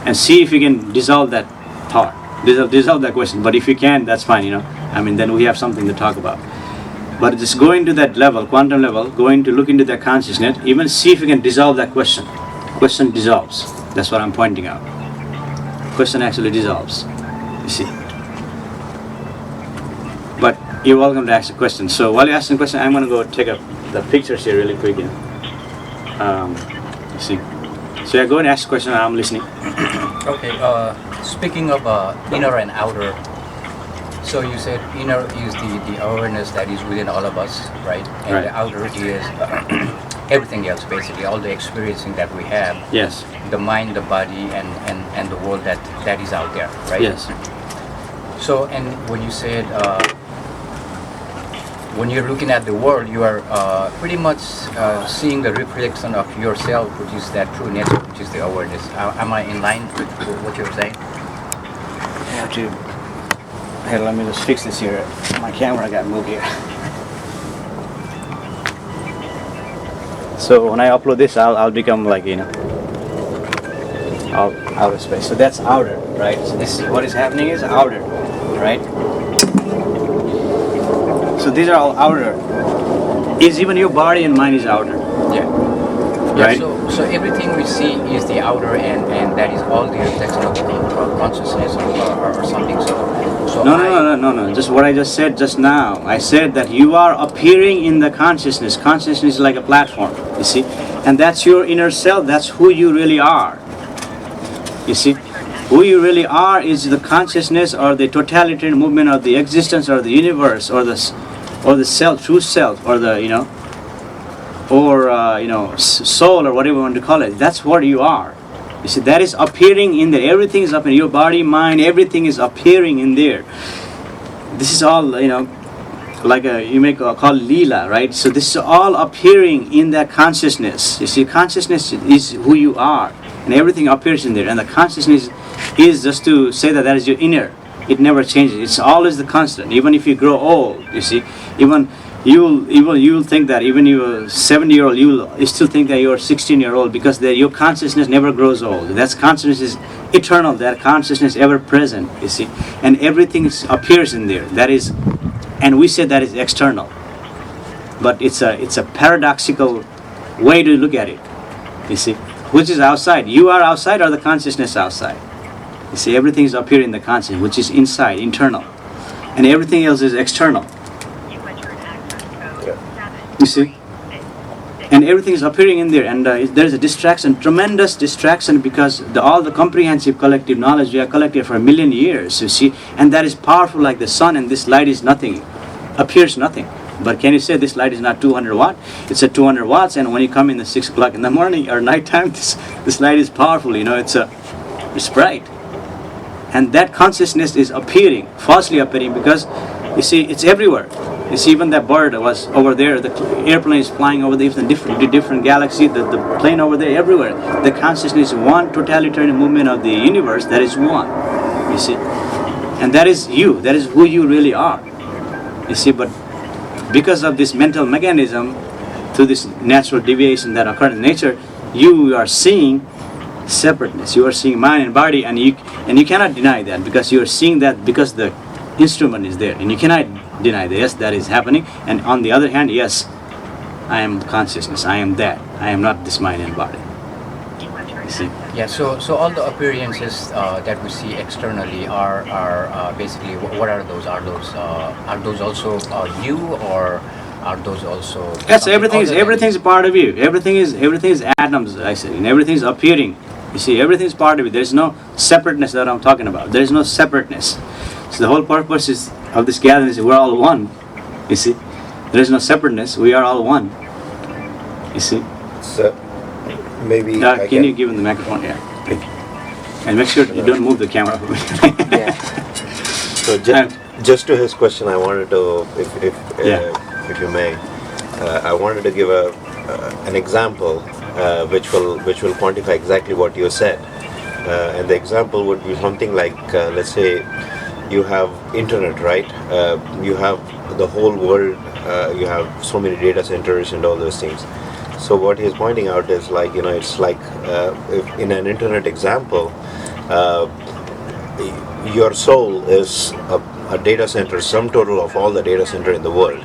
and see if you can dissolve that thought, dissolve that question. But if you can, that's fine, then we have something to talk about. But just go into that level, quantum level, going to look into that consciousness, even see if you can dissolve that question. Question dissolves. That's what I'm pointing out. Question actually dissolves, you see. But You're welcome to ask the question. So while you're asking the question, I'm going to go take up the pictures here really quick. You see. So yeah, go and ask the question. I'm listening. Okay. Speaking of inner and outer, so you said inner is the awareness that is within all of us, right? And Right. the outer is everything else, basically, all the experiencing that we have, Yes. the mind, the body, and the world that is out there, right? Yes. So, and when you said when you're looking at the world, you are pretty much seeing the reflection of yourself, which is that true nature, which is the awareness. Am I in line with what you're saying? I have to. Hey, let me just fix this here. My camera got moved here. So when I upload this, I'll become like outer space. So that's outer, right? So this is what is happening is outer, right? So these are all outer. Is even your body and mind is outer. Yeah. Right. So everything we see is the outer, and that is all the reflection of consciousness or something. So No. Just what I just said just now. I said that you are appearing in the consciousness. Consciousness is like a platform, you see? And that's your inner self. That's who you really are. You see? Who you really are is the consciousness or the totalitarian movement of the existence or the universe or the self, true self, or the, soul or whatever you want to call it. That's what you are. You see, that is appearing in there. Everything is up in your body, mind, everything is appearing in there. This is all, like you may call Leela, right? So this is all appearing in that consciousness. You see, consciousness is who you are, and everything appears in there. And the consciousness is just to say that is your inner. It never changes. It's always the constant. Even if you grow old, you see, even you'll think that even you're 70-year-old, you still think that you're 16-year-old because your consciousness never grows old. That consciousness is eternal. That consciousness ever present. You see, and everything appears in there. That is, and we say that is external, but it's a paradoxical way to look at it. You see, which is outside? You are outside, or the consciousness outside? You see, everything is appearing in the consciousness, which is inside, internal, and everything else is external. You see, and everything is appearing in there, and there is a distraction, tremendous distraction, because all the comprehensive collective knowledge we have collected for a million years, you see, and that is powerful like the sun, and this light is nothing, appears nothing. But can you say this light is not 200 watt? It's a 200 watts, and when you come in the 6 o'clock in the morning or nighttime, this light is powerful, it's bright. And that consciousness is appearing, falsely appearing, because you see, it's everywhere. You see, even that bird was over there, the airplane is flying over the different galaxy, the plane over there, everywhere. The consciousness is one totalitarian movement of the universe, that is one. You see, and that is you, that is who you really are. You see, but because of this mental mechanism, through this natural deviation that occurs in nature, you are seeing separateness. You are seeing mind and body, and you cannot deny that, because you are seeing that because the instrument is there, and you cannot deny that. Yes, that is happening. And on the other hand, yes, I am consciousness. I am that. I am not this mind and body. You see? Yeah. So all the appearances that we see externally are basically, what are those? Are those also you, or are those also? Yes, everything is part of you. Everything is atoms. I say, and everything is appearing. You see, everything is part of you. There is no separateness that I'm talking about. There is no separateness. So the whole purpose of this gathering is we're all one. You see, there is no separateness. We are all one. You see. So maybe can you give him the microphone? Yeah. Okay. And make sure you don't move the camera. Yeah. So just to his question, I wanted to, if you may, I wanted to give an example which will quantify exactly what you said. And the example would be something like, let's say, you have internet, right? You have the whole world. You have so many data centers and all those things. So what he's pointing out is like, it's like if in an internet example, your soul is a data center, sum total of all the data center in the world.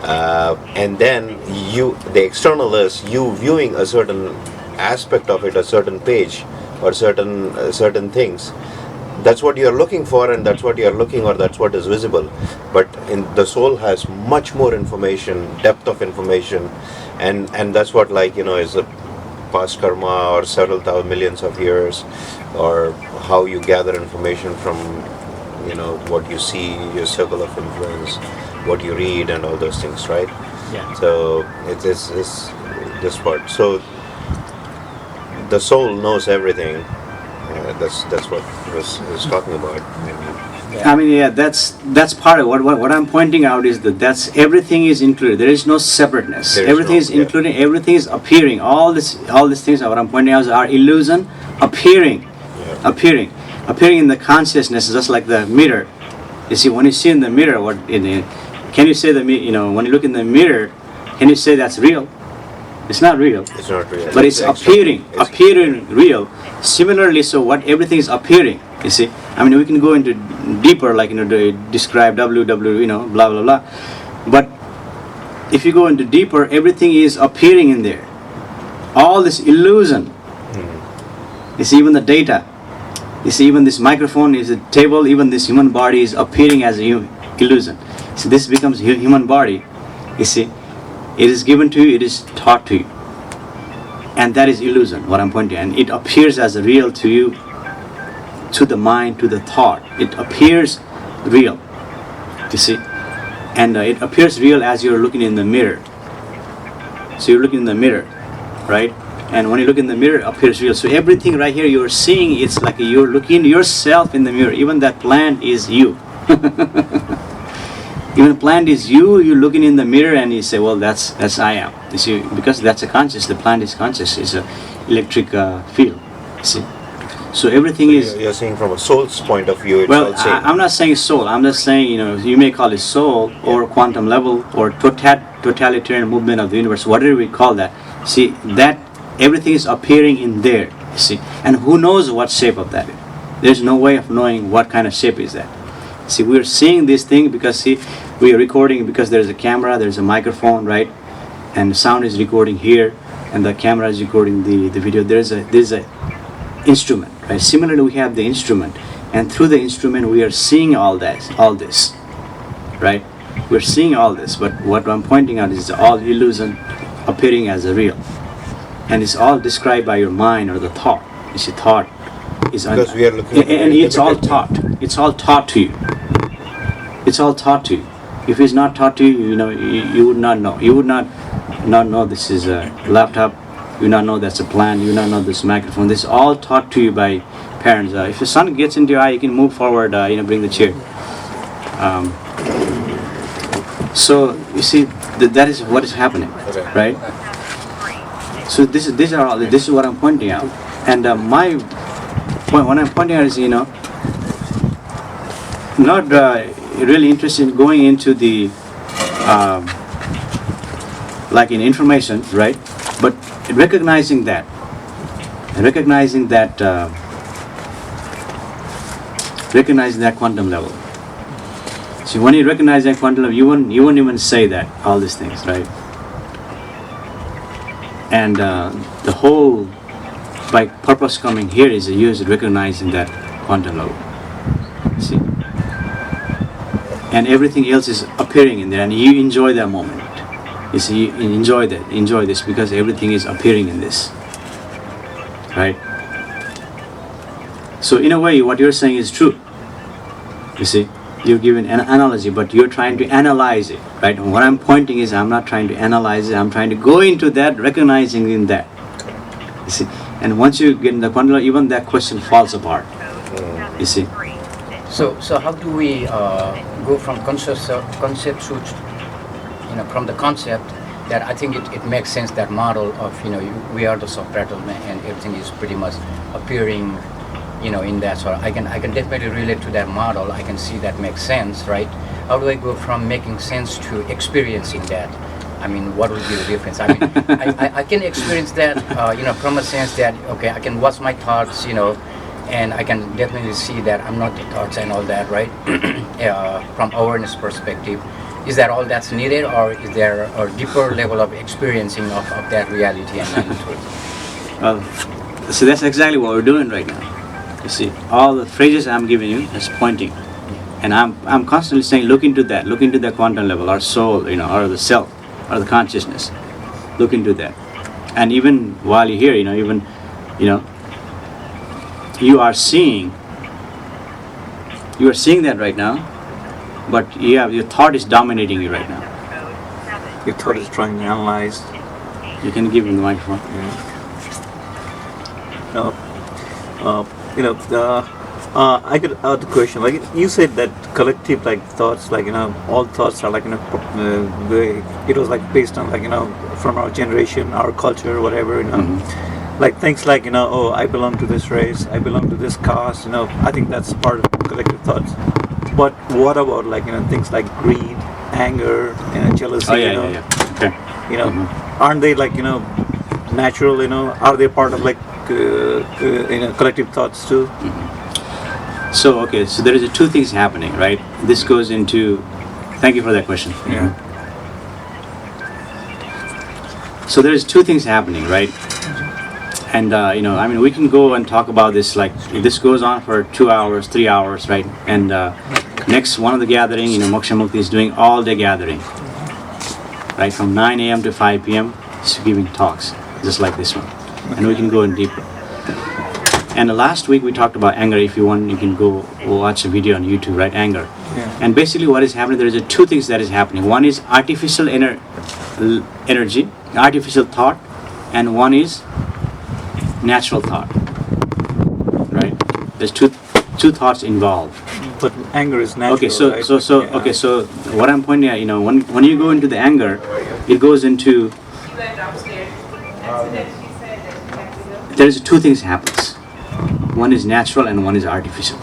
And then the external is you viewing a certain aspect of it, a certain page or certain things. That's what you're looking for, and that's what you're looking, or that's what is visible. But the soul has much more information, depth of information, and that's what, like, is a past karma or several thousand millions of years, or how you gather information from what you see, your circle of influence, what you read, and all those things, right? Yeah. So it's this part. So the soul knows everything. That's what he was talking about. I mean, yeah, that's part of what I'm pointing out is that's everything is included. There is no separateness. There is Everything no- is included. Everything is appearing. All these things are what I'm pointing out are illusion appearing, Yeah. appearing in the consciousness, just like the mirror. You see, when you see in the mirror, can you say when you look in the mirror, can you say that's real? It's not real. It's not real. But it's appearing real. Similarly, so what everything is appearing. You see, I mean, we can go into deeper, like to describe WW, blah blah blah. But if you go into deeper, everything is appearing in there. All this illusion. You see, even the data. You see, even this microphone is a table. Even this human body is appearing as a illusion. So this becomes human body. You see, it is given to you. It is taught to you. And that is illusion, what I'm pointing, and it appears as real to you, to the mind, to the thought. It appears real, you see, and it appears real as you're looking in the mirror. So you're looking in the mirror, right? And when you look in the mirror, it appears real. So everything right here you're seeing, it's like you're looking yourself in the mirror. Even that plant is you. Even plant is you. You're looking in the mirror and you say, well, that's I am. You see, because that's a conscious. The plant is conscious. It's a electric field. You see, so everything is. You're saying from a soul's point of view, it's Well, all same. I'm not saying soul. I'm just saying, you may call it soul or quantum level or totalitarian movement of the universe, whatever we call that. See, that everything is appearing in there. You see, and who knows what shape of that is? There's no way of knowing what kind of shape is that. See, we're seeing this thing because we are recording because there's a camera, there's a microphone, right? And the sound is recording here, and the camera is recording the video. There's a instrument, right? Similarly, we have the instrument, and through the instrument, we are seeing all this, right? We're seeing all this, but what I'm pointing out is all illusion appearing as a real, and it's all described by your mind or the thought. You see, thought is Because we are looking at and it's all limited- taught. It's all taught to you. It's all taught to you. If it's not taught to you, you would not know. You would not know this is a laptop. You would not know that's a plant. You would not know this microphone. This is all taught to you by parents. If the sun gets into your eye, you can move forward. Bring the chair. So you see, that is what is happening, right? So this is what I'm pointing out, and my point, what I'm pointing out is not really interested in going into the like in information, right? But recognizing that quantum level. So when you recognize that quantum level, you won't even say that all these things, right? And the whole by purpose coming here is used recognizing that quantum level. See, and everything else is appearing in there, and you enjoy that moment. You see, you enjoy this because everything is appearing in this, right? So in a way, what you're saying is true. You see, you're giving an analogy, but you're trying to analyze it, right? And what I'm pointing is, I'm not trying to analyze it. I'm trying to go into that, recognizing in that. You see, and once you get in the quantum, even that question falls apart. You see. So how do we go from concept to, from the concept that I think it makes sense, that model of, we are the substratum and everything is pretty much appearing, in that. So I can definitely relate to that model. I can see that makes sense, right? How do I go from making sense to experiencing that? I mean, what would be the difference? I mean, I can experience that, from a sense that, okay, I can watch my thoughts, and I can definitely see that I'm not the thoughts and all that, right? From awareness perspective. Is that all that's needed, or is there a deeper level of experiencing of that reality and magnitude? Well, so that's exactly what we're doing right now. You see, all the phrases I'm giving you is pointing. And I'm constantly saying, look into that quantum level, our soul, or the self, or the consciousness. Look into that. And even while you're here, you are seeing that right now, but your thought is dominating you right now. Your thought is trying to analyze. You can give him the microphone. I could ask the question. Like you said that collective thoughts, all thoughts are it was based on from our generation, our culture, whatever. Like things oh, I belong to this race, I belong to this caste. I think that's part of collective thoughts. But what about things like greed, anger, jealousy? Oh yeah. Okay. Aren't they natural? Are they part of collective thoughts too? So there is two things happening, right? This goes into. Thank you for that question. Yeah. So there's two things happening, right? And we can go and talk about this. This goes on for 2 hours, 3 hours, right? And next one of the gathering, Moksha Mukti is doing all day gathering, right? From 9 a.m. to 5 p.m. He's giving talks, just like this one, and we can go in deeper. And last week we talked about anger. If you want, you can go watch a video on YouTube, right? Anger. Yeah. And basically what is happening, there is two things that is happening. One is artificial energy, artificial thought, and one is natural thought, right? There's two thoughts involved. But anger is natural. Okay, so what I'm pointing at, when you go into the anger, it goes into. There's two things happens. One is natural and one is artificial.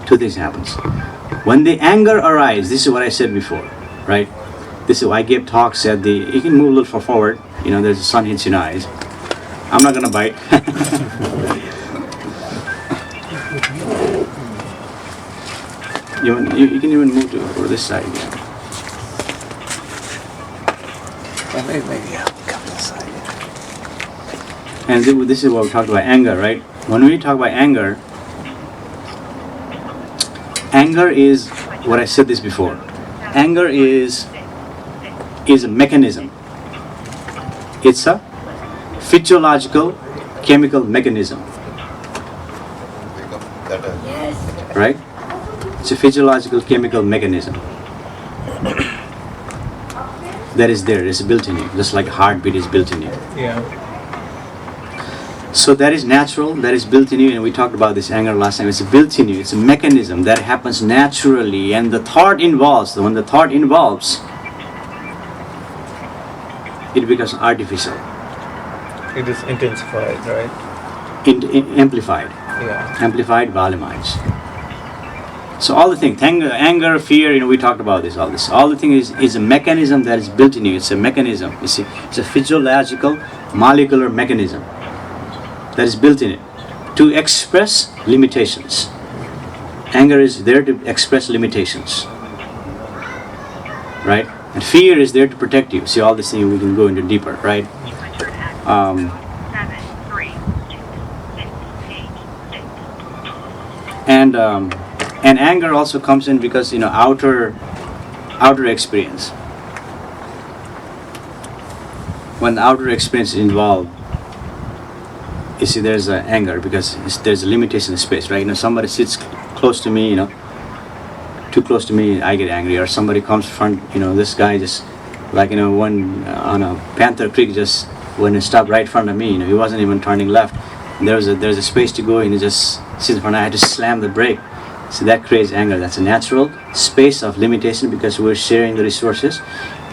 Two things happens. When the anger arises, this is what I said before, right? This is why I gave talks at you can move a little forward, there's the sun hits your eyes. I'm not gonna bite. You can even move to over this side again. Maybe I'll come this side. And this is what we talked about, anger, right? When we talk about anger is what I said this before. Anger is a mechanism. It's a physiological chemical mechanism. Right? It's a physiological chemical mechanism that is there. It's built in you, just like a heartbeat is built in you. Yeah. So that is natural, that is built in you, and we talked about this anger last time. It's built in you, it's a mechanism that happens naturally, and when the thought involves, it becomes artificial. It is intensified, right? Amplified. Yeah. Amplified, volumized. So all the things, anger, fear, we talked about this, all this. All the thing is a mechanism that is built in you. It's a mechanism. You see, it's a physiological, molecular mechanism that is built in it to express limitations. Anger is there to express limitations, right? And fear is there to protect you. See, all these things we can go into deeper, right? And anger also comes in because outer experience. When the outer experience is involved, you see, there's anger because there's a limitation of space, right? Somebody sits close to me, too close to me, I get angry. Or somebody comes front, this guy just, one on a Panther Creek, just when he stopped right in front of me, he wasn't even turning left. There's a space to go, and he just sits in front. I had to slam the brake. So that creates anger. That's a natural space of limitation because we're sharing the resources,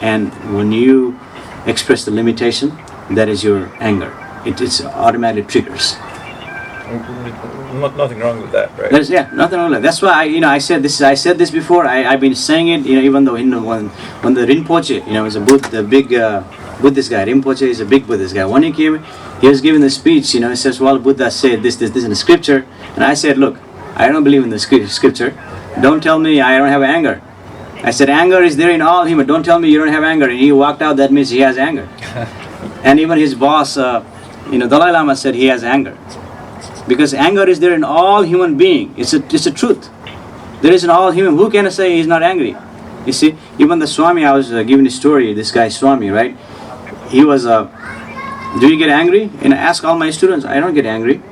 and when you express the limitation, that is your anger. It's automatically triggers. Nothing wrong with that, right? Nothing wrong with that. That's why I said this. I said this before. I've been saying it. Even though when the Rinpoche, is the big Buddhist guy. Rinpoche is a big Buddhist guy. When he came, he was giving the speech. He says, "Well, Buddha said this in the scripture," and I said, "Look, I don't believe in the scripture. Don't tell me I don't have anger." I said, "Anger is there in all human. Don't tell me you don't have anger." And he walked out. That means he has anger. And even his boss, Dalai Lama said he has anger. Because anger is there in all human being. It's a truth. There is an all human. Who can say he's not angry? You see, even the Swami, I was giving a story, this guy Swami, right? He was, do you get angry? And I ask all my students, I don't get angry.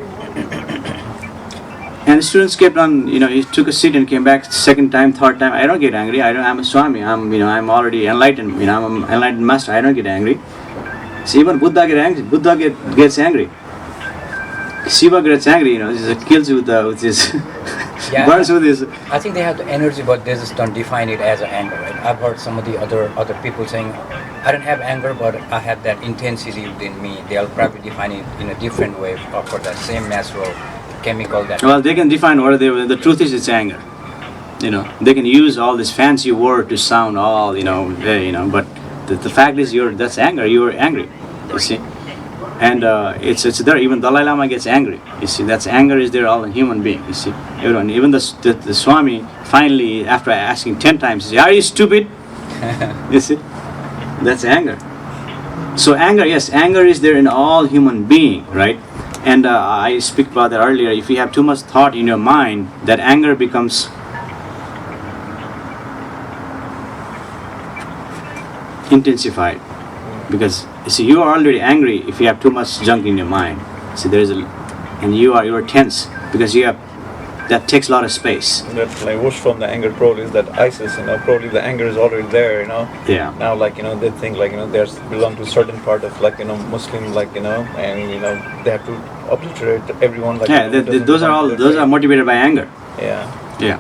And the students kept on, he took a seat and came back second time, third time. I don't get angry. I'm a Swami. I'm already enlightened. I'm an enlightened master. I don't get angry. See, even Buddha gets angry. Gets angry. Shiva gets angry. He kills with his, burns with his. I think they have the energy, but they just don't define it as anger. Right? I've heard some of the other people saying, I don't have anger, but I have that intensity within me. They'll probably define it in a different way for that same natural chemical that. Well, they can define what they. The truth is, it's anger. They can use all this fancy word to sound all, but the fact is, that's anger. You're angry. You see, and it's there. Even Dalai Lama gets angry. You see, that's anger is there all in human being. You see, everyone, even the Swami finally, after asking 10 times, says, "Are you stupid?" You see, that's anger. So anger, yes, anger is there in all human being, right? And I speak about that earlier. If you have too much thought in your mind, that anger becomes intensified. Because you see, you are already angry if you have too much junk in your mind. See, and you're tense because you have. That takes a lot of space. That whoosh from the anger probably is that ISIS, probably the anger is already there, Yeah. Now, they think they belong to a certain part of Muslim, and they have to obliterate everyone. Yeah, those are motivated by anger. Yeah. Yeah.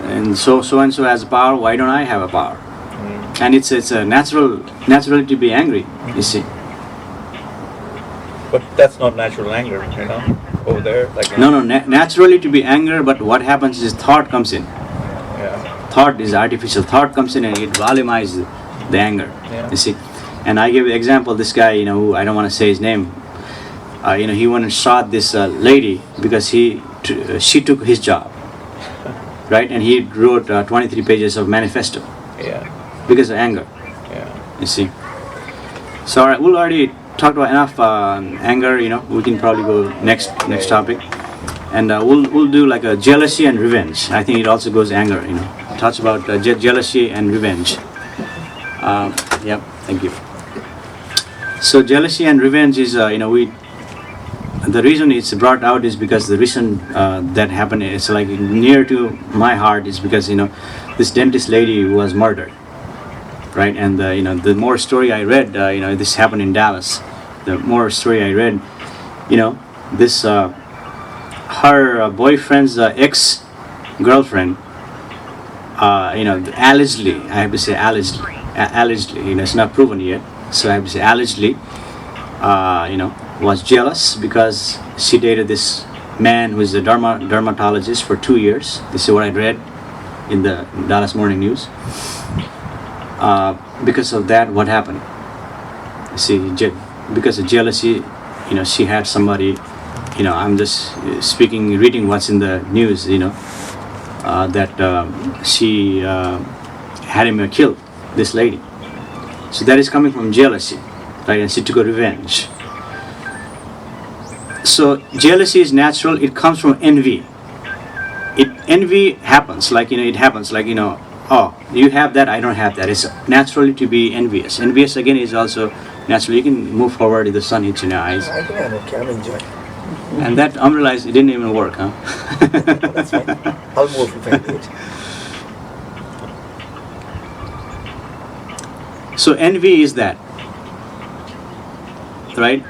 And so and so has power. Why don't I have a power? And it's a naturally to be angry. You see. But that's not natural anger, over there. No, naturally to be anger, but what happens is thought comes in. Yeah. Thought is artificial. Thought comes in and it volumizes the anger. Yeah. You see. And I give an example, this guy, who I don't want to say his name, he went and shot this lady because she took his job. Right? And he wrote 23 pages of manifesto. Yeah. Because of anger. Yeah. You see. So we'll already talked about enough anger. We can probably go next topic, and we'll do like a jealousy and revenge. I think it also goes anger. Talks about jealousy and revenge. Yep. Thank you. So jealousy and revenge is the reason it's brought out is because the reason that happened, it's like near to my heart, is because this dentist lady was murdered. Right, and the more story I read, this happened in Dallas. The more story I read, this her boyfriend's ex-girlfriend, allegedly, I have to say allegedly, it's not proven yet, so I have to say allegedly, was jealous because she dated this man who is a dermatologist for 2 years. This is what I read in the Dallas Morning News. Because of that, what happened? See, because of jealousy, she had somebody, I'm just reading what's in the news, that she had him killed, this lady. So that is coming from jealousy, right? And she took a revenge. So jealousy is natural. It comes from envy. Envy happens, it happens, oh, you have that, I don't have that. It's naturally to be envious. Envious again is also natural. You can move forward if the sun hits in your eyes. I think I'm okay, I'm enjoying. And that umbrella, it didn't even work, huh? That's fine. I'll move if I need. So envy is that, right?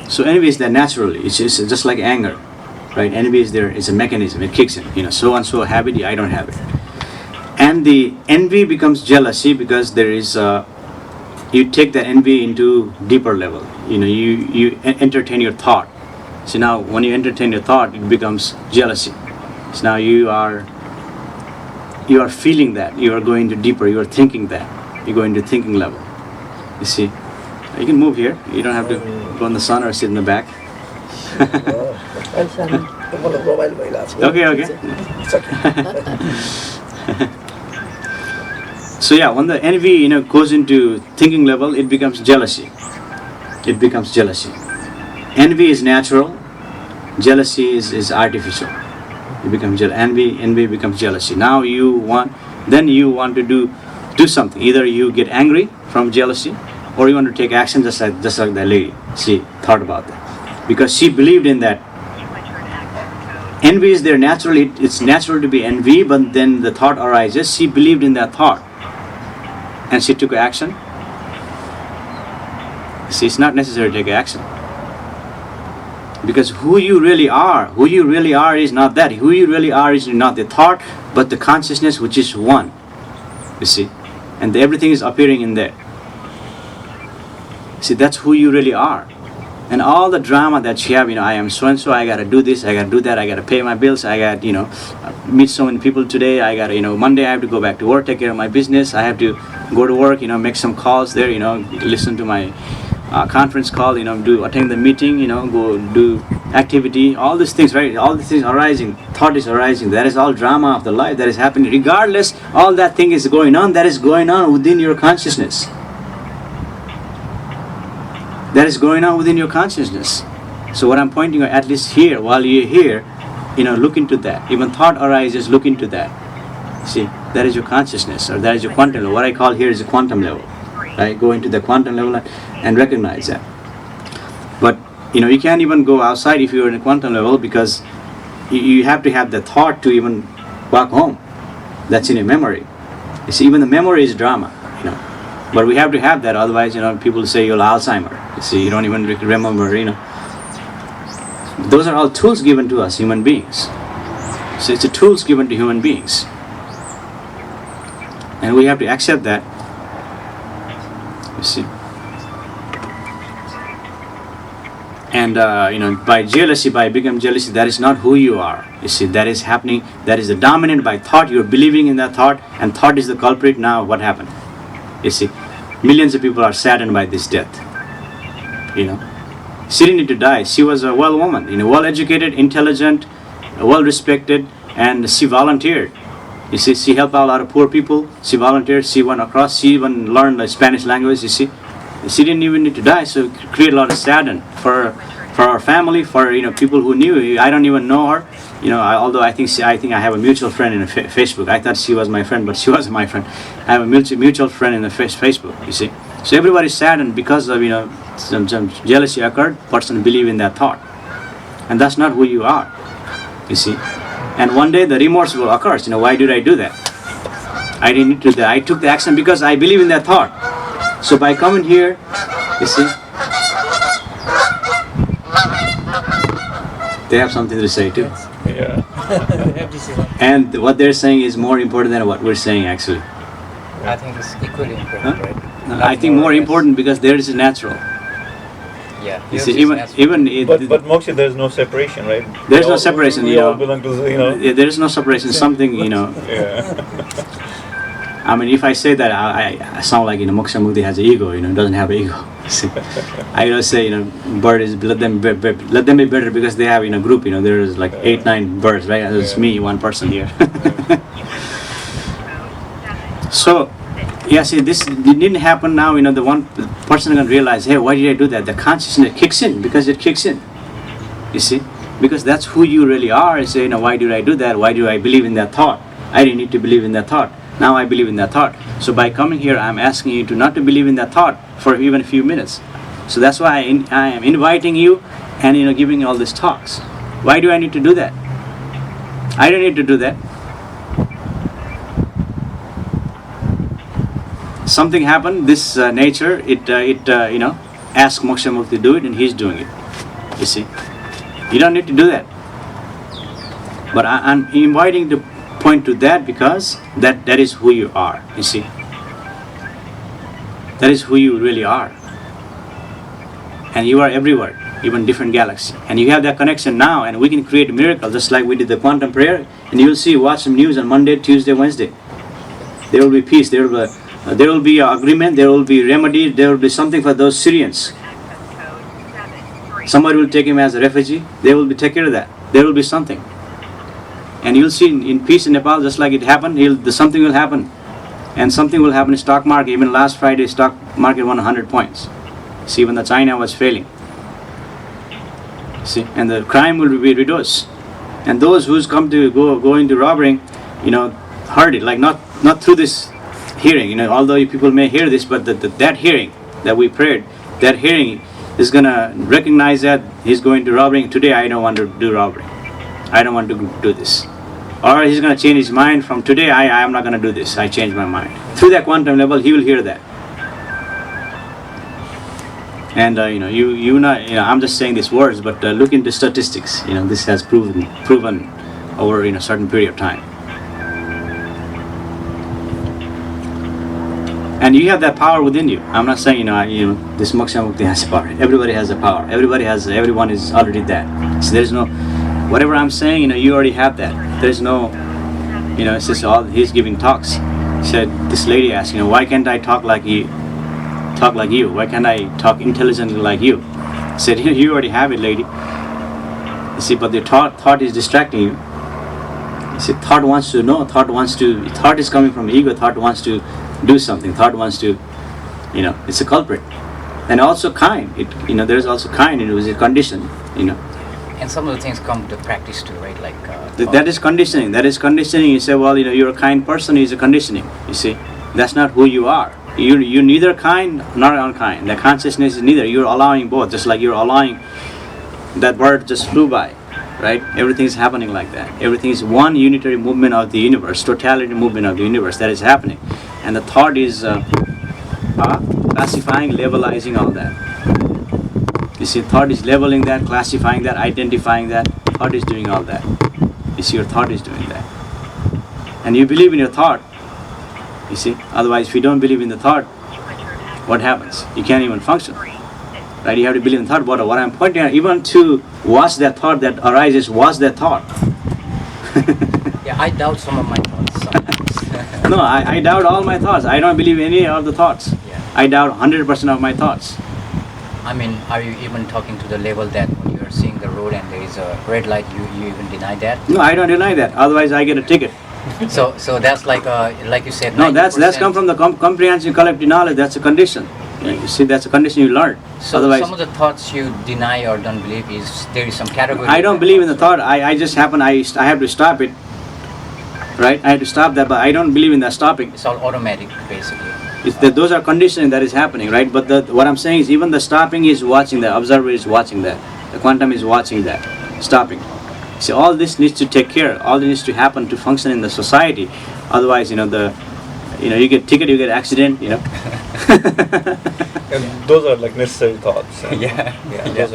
So envy is that naturally. It's just like anger. Right, envy is there. It's a mechanism. It kicks in. So and so have it. I don't have it. And the envy becomes jealousy because there is. You take the envy into deeper level. You entertain your thought. So now, when you entertain your thought, it becomes jealousy. So now you are feeling that. You are going to deeper. You are thinking that. You go into thinking level. You see, you can move here. You don't have to go in the sun or sit in the back. Okay. It's okay. So yeah, when the envy goes into thinking level, it becomes jealousy. Envy is natural. Jealousy is artificial. You become envy becomes jealousy. Now you want to do something. Either you get angry from jealousy, or you want to take action just like that lady. She thought about that because she believed in that. Envy is there naturally. It's natural to be envy, but then the thought arises. She believed in that thought, and she took action. See, it's not necessary to take action. Because who you really are is not that. Who you really are is not the thought, but the consciousness which is one. You see, and everything is appearing in there. See, that's who you really are. And all the drama that you have, I am so and so, I gotta do this, I gotta do that, I gotta pay my bills, I got, meet so many people today, I gotta, Monday I have to go back to work, take care of my business, I have to go to work, make some calls there, listen to my conference call, attend the meeting, go do activity, all these things, right? All these things arising, thought is arising. That is all drama of the life that is happening. Regardless, all that thing is going on, that is going on within your consciousness. That is going on within your consciousness. So what I'm pointing out, at least here, while you're here, look into that. Even thought arises, look into that. See, that is your consciousness, or that is your quantum level. What I call here is a quantum level. Right? Go into the quantum level and recognize that. But you can't even go outside if you're in a quantum level, because you have to have the thought to even walk home. That's in your memory. You see, even the memory is drama. But we have to have that, otherwise, people say you're Alzheimer. You see, you don't even remember. Those are all tools given to us, human beings. So it's a tools given to human beings, and we have to accept that. You see. And by jealousy, by becoming jealousy, that is not who you are. You see, that is happening. That is the dominant by thought. You're believing in that thought, and thought is the culprit. Now, what happened? You see, millions of people are saddened by this death. She didn't need to die. She was a well woman, well-educated, intelligent, well-respected, and she volunteered. You see, she helped out a lot of poor people. She volunteered. She went across. She even learned the Spanish language. You see, she didn't even need to die. So it created a lot of sadness for our family, for people who knew. I don't even know her. Although I think I have a mutual friend in Facebook. I thought she was my friend, but she wasn't my friend. I have a mutual friend in the Facebook. You see, so everybody's saddened because of some jealousy occurred. Person believe in that thought, and that's not who you are. You see, and one day the remorse will occur. Why did I do that? I didn't need to do that. I took the action because I believe in that thought. So by coming here, you see, they have something to say too. Yeah. And what they're saying is more important than what we're saying, actually. I think it's equally important, Huh? right? I think more important because there is a natural. Yeah. You yours see, is even natural. But Moksha, there's no separation, right? There's no separation, We all belong to, there is no separation. Something, Yeah. I mean, if I say that, I sound like Moksha Mukti has an ego. Doesn't have an ego. See, I say bird is let them be better because they have group. There's like 8-9 birds, right? There's me, one person here. So, yeah, see, this didn't happen now. The one person can realize, hey, why did I do that? The consciousness kicks in because it kicks in. You see, because that's who you really are. You say, why did I do that? Why do I believe in that thought? I didn't need to believe in that thought. Now I believe in that thought. So by coming here, I'm asking you to not to believe in that thought for even a few minutes. So that's why I am inviting you and giving you all these talks. Why do I need to do that? I don't need to do that. Something happened. This nature, it asked Moksha Mukti to do it, and he's doing it. You see, you don't need to do that. But I'm inviting to point to that because that is who you are. You see, that is who you really are, and you are everywhere, even different galaxy, and you have that connection now, and we can create a miracle just like we did the quantum prayer. And you'll see, watch some news on Monday, Tuesday, Wednesday. There will be peace. There will be agreement. There will be remedy. There will be something for those Syrians. Somebody will take him as a refugee. They will take care of that. There will be something. And you'll see in peace in Nepal, just like it happened, something will happen. And something will happen in stock market. Even last Friday, stock market won 100 points. See, when the China was failing. See, and the crime will be reduced. And those who's come to go into robbery, heard it, like not through this hearing, although people may hear this, but that hearing that we prayed, that hearing is gonna recognize that he's going to robbery. Today I don't want to do robbery. I don't want to do this. Or he's gonna change his mind from today. I am not gonna do this. I change my mind. Through that quantum level, he will hear that. And I'm just saying these words, but look into statistics. This has proven over a certain period of time. And you have that power within you. I'm not saying this Moksha Mukti has power. Everybody has the power. Everyone is already that. So there's no, whatever I'm saying, you already have that. There's no, it's just all he's giving talks. He said, this lady asked, why can't I talk like you? Why can't I talk intelligently like you? I said, you already have it, lady. You see, but the thought is distracting you. You see, thought wants to know, thought is coming from ego, thought wants to do something, thought wants to, it's a culprit. And also kind, there's also kind, it was a condition, And some of the things come to practice too, right? Like that is conditioning. You say, well, you're a kind person, is a conditioning. You see, that's not who you are. You're neither kind nor unkind. The consciousness is neither. You're allowing both, just like you're allowing that bird just flew by, right? Everything is happening like that. Everything is one unitary movement of the universe, totality movement of the universe that is happening. And the thought is classifying, levelizing all that. You see, thought is leveling that, classifying that, identifying that. Thought is doing all that. You see, your thought is doing that. And you believe in your thought. You see, otherwise if you don't believe in the thought, what happens? You can't even function. Right? You have to believe in thought. What I'm pointing out, even to watch that thought that arises, watch that thought. Yeah, I doubt some of my thoughts sometimes. No, I doubt all my thoughts. I don't believe any of the thoughts. Yeah. I doubt 100% of my thoughts. I mean, are you even talking to the level that when you're seeing the road and there is a red light, you even deny that? No, I don't deny that. Otherwise I get a ticket. So that's like you said. No, that's 90%. come from the comprehensive collective knowledge. That's a condition. You see, that's a condition you learn. So Otherwise, some of the thoughts you deny or don't believe is there is some category. I don't believe in the thought. I just happen. I have to stop it. Right? I have to stop that, but I don't believe in that stopping. It's all automatic, basically. Those are conditioning that is happening, right? But what I'm saying is, even the stopping is watching that. Observer is watching that. The quantum is watching that. Stopping. See, all this needs to take care. All this needs to happen to function in the society. Otherwise, you get ticket, you get accident. And those are like necessary thoughts. Yeah.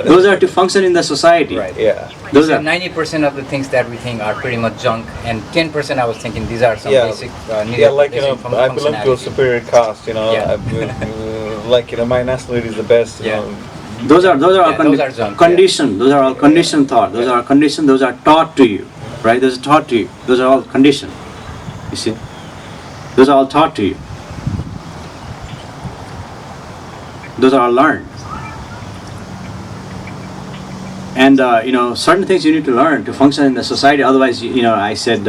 Those are to function in the society. Right. Yeah. Those So are 90% of the things that we think are pretty much junk, and 10% I was thinking these are some Yeah. basic needed Yeah, like basic I belong to a functionality. superior caste. Yeah. My nationality is the best. Yeah. Those are all those are junk, conditioned. Those are all conditioned thought. Those are conditioned. Those are taught to you, right? Those are taught to you. Those are all conditioned. You see, those are all taught to you. Those are all learned. And certain things you need to learn to function in the society. Otherwise, I said,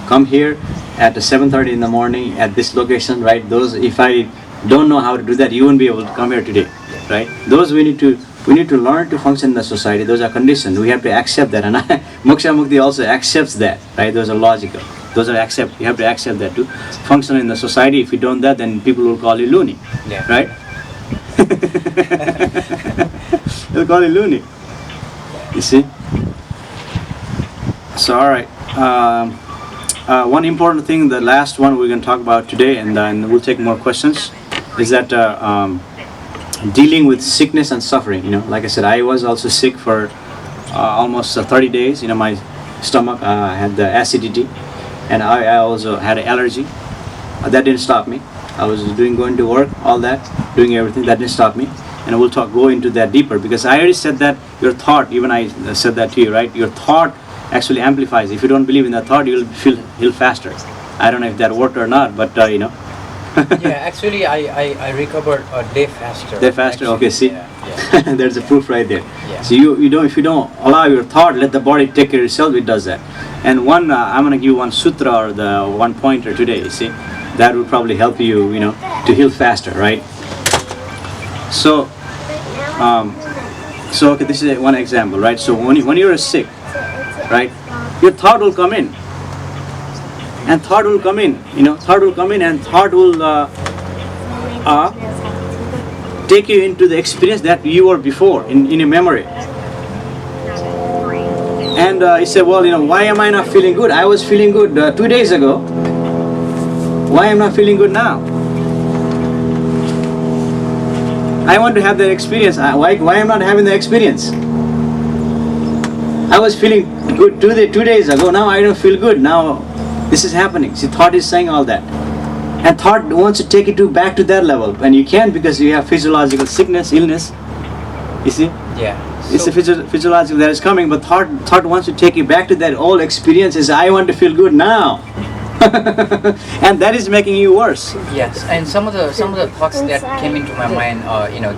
come here at 7:30 in the morning at this location, right? Those, if I don't know how to do that, you won't be able to come here today, right? Those we need to learn to function in the society. Those are conditions. We have to accept that, and Moksha Mukti also accepts that, right? Those are logical. Those are you have to accept that to function in the society. If you don't that, then people will call you loony, right? They'll call you loony. You see? So, all right. One important thing, the last one we're going to talk about today, and then we'll take more questions, is that dealing with sickness and suffering. Like I said, I was also sick for almost 30 days. My stomach had the acidity, and I also had an allergy. That didn't stop me. I was going to work, all that, doing everything. That didn't stop me. And we'll go into that deeper, because I already said that your thought, even I said that to you, right? Your thought actually amplifies. If you don't believe in that thought, you'll heal faster. I don't know if that worked or not, but Yeah, actually I recovered a day faster. Day faster, actually. okay, see? Yeah. There's a proof right there. Yeah. So if you don't allow your thought, let the body take care of itself, it does that. And I'm going to give one sutra or the one pointer today, you see? That will probably help you, to heal faster, right? So, So okay, this is one example, right? So when you're sick, right, your thought will come in, and thought will come in, thought will come in, and thought will take you into the experience that you were before in your memory. And you say, well, why am I not feeling good? I was feeling good 2 days ago. Why am I not feeling good now? I want to have that experience. Why am I not having the experience? I was feeling good 2 days ago. Now I don't feel good. Now this is happening. See, thought is saying all that. And thought wants to take it back to that level. And you can't, because you have physiological sickness, illness. You see? Yeah. It's a physiological that is coming, but thought wants to take you back to that old experience. Is I want to feel good now. And that is making you worse. Yes, and some of the thoughts that came into my mind,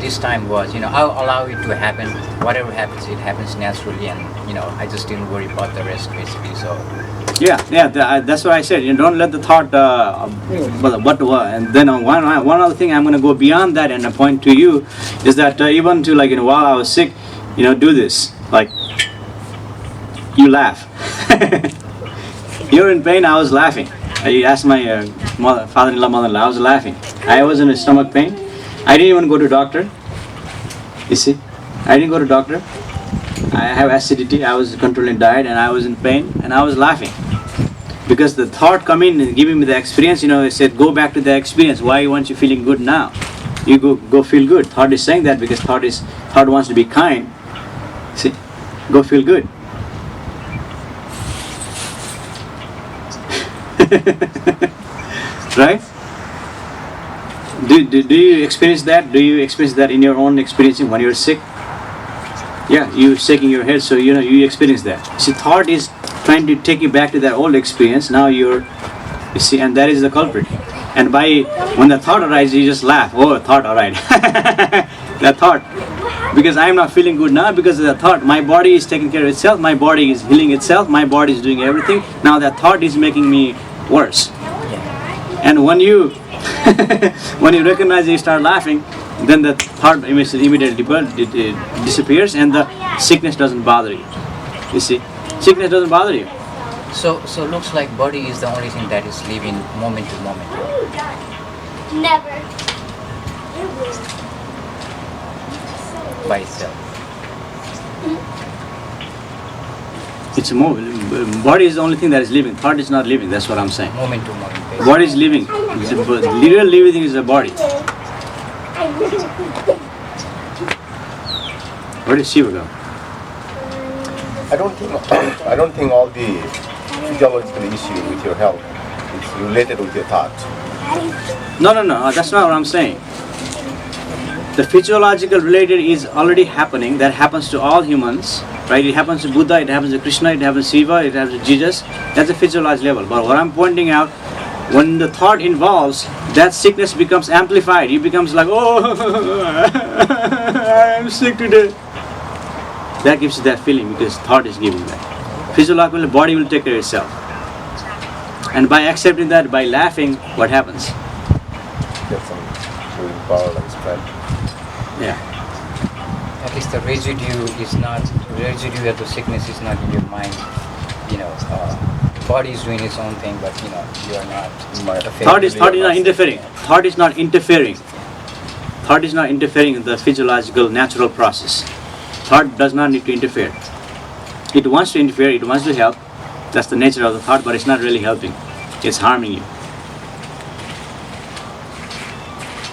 this time was, I'll allow it to happen. Whatever happens, it happens naturally, and I just didn't worry about the rest, basically. So. Yeah, that's what I said. Don't let the thought. And then one other thing I'm going to go beyond that and point to you is that even to while I was sick, do this, like you laugh. You're in pain, I was laughing. I asked my father-in-law, mother-in-law, I was laughing. I was in stomach pain. I didn't even go to doctor. You see, I didn't go to doctor. I have acidity, I was controlling diet, and I was in pain, and I was laughing. Because the thought come in and giving me the experience, it said, go back to the experience. Why aren't you feeling good now? You go feel good. Thought is saying that because thought wants to be kind. See, go feel good. Right? Do you experience that? Do you experience that in your own experiencing when you're sick? Yeah, you're shaking your head, so you experience that. See, thought is trying to take you back to that old experience. Now you see, and that is the culprit. And when the thought arises, you just laugh. Oh, thought, alright. That thought. Because I am not feeling good now because of that thought. My body is taking care of itself. My body is healing itself. My body is doing everything. Now that thought is making me worse. And when you recognize it, you start laughing, then the thought immediately disappears, and the sickness doesn't bother you. You see, sickness doesn't bother you. So looks like body is the only thing that is living moment to moment. Never. By itself. It's a moment. Body is the only thing that is living. Thought is not living. That's what I'm saying. Moment to moment. Basically. Body is living. The real living thing is the body. Where did Shiva go? I don't think all the physiological issue with your health is related with your thought. No. That's not what I'm saying. The physiological related is already happening. That happens to all humans, right? It happens to Buddha, it happens to Krishna, it happens to Shiva, it happens to Jesus. That's a physiological level. But what I'm pointing out, when the thought involves, that sickness becomes amplified. It becomes like, oh, I'm sick today. That gives you that feeling because thought is giving that. Physiological, the body will take care of itself. And by accepting that, by laughing, what happens? Get some willpower and strength. Yeah. At least the residue of the sickness is not in your mind. Body is doing its own thing, but you are not. Thought is not interfering. Thought is not interfering. Thought is not interfering in the physiological natural process. Thought does not need to interfere. It wants to interfere, it wants to help. That's the nature of the thought, but it's not really helping. It's harming you.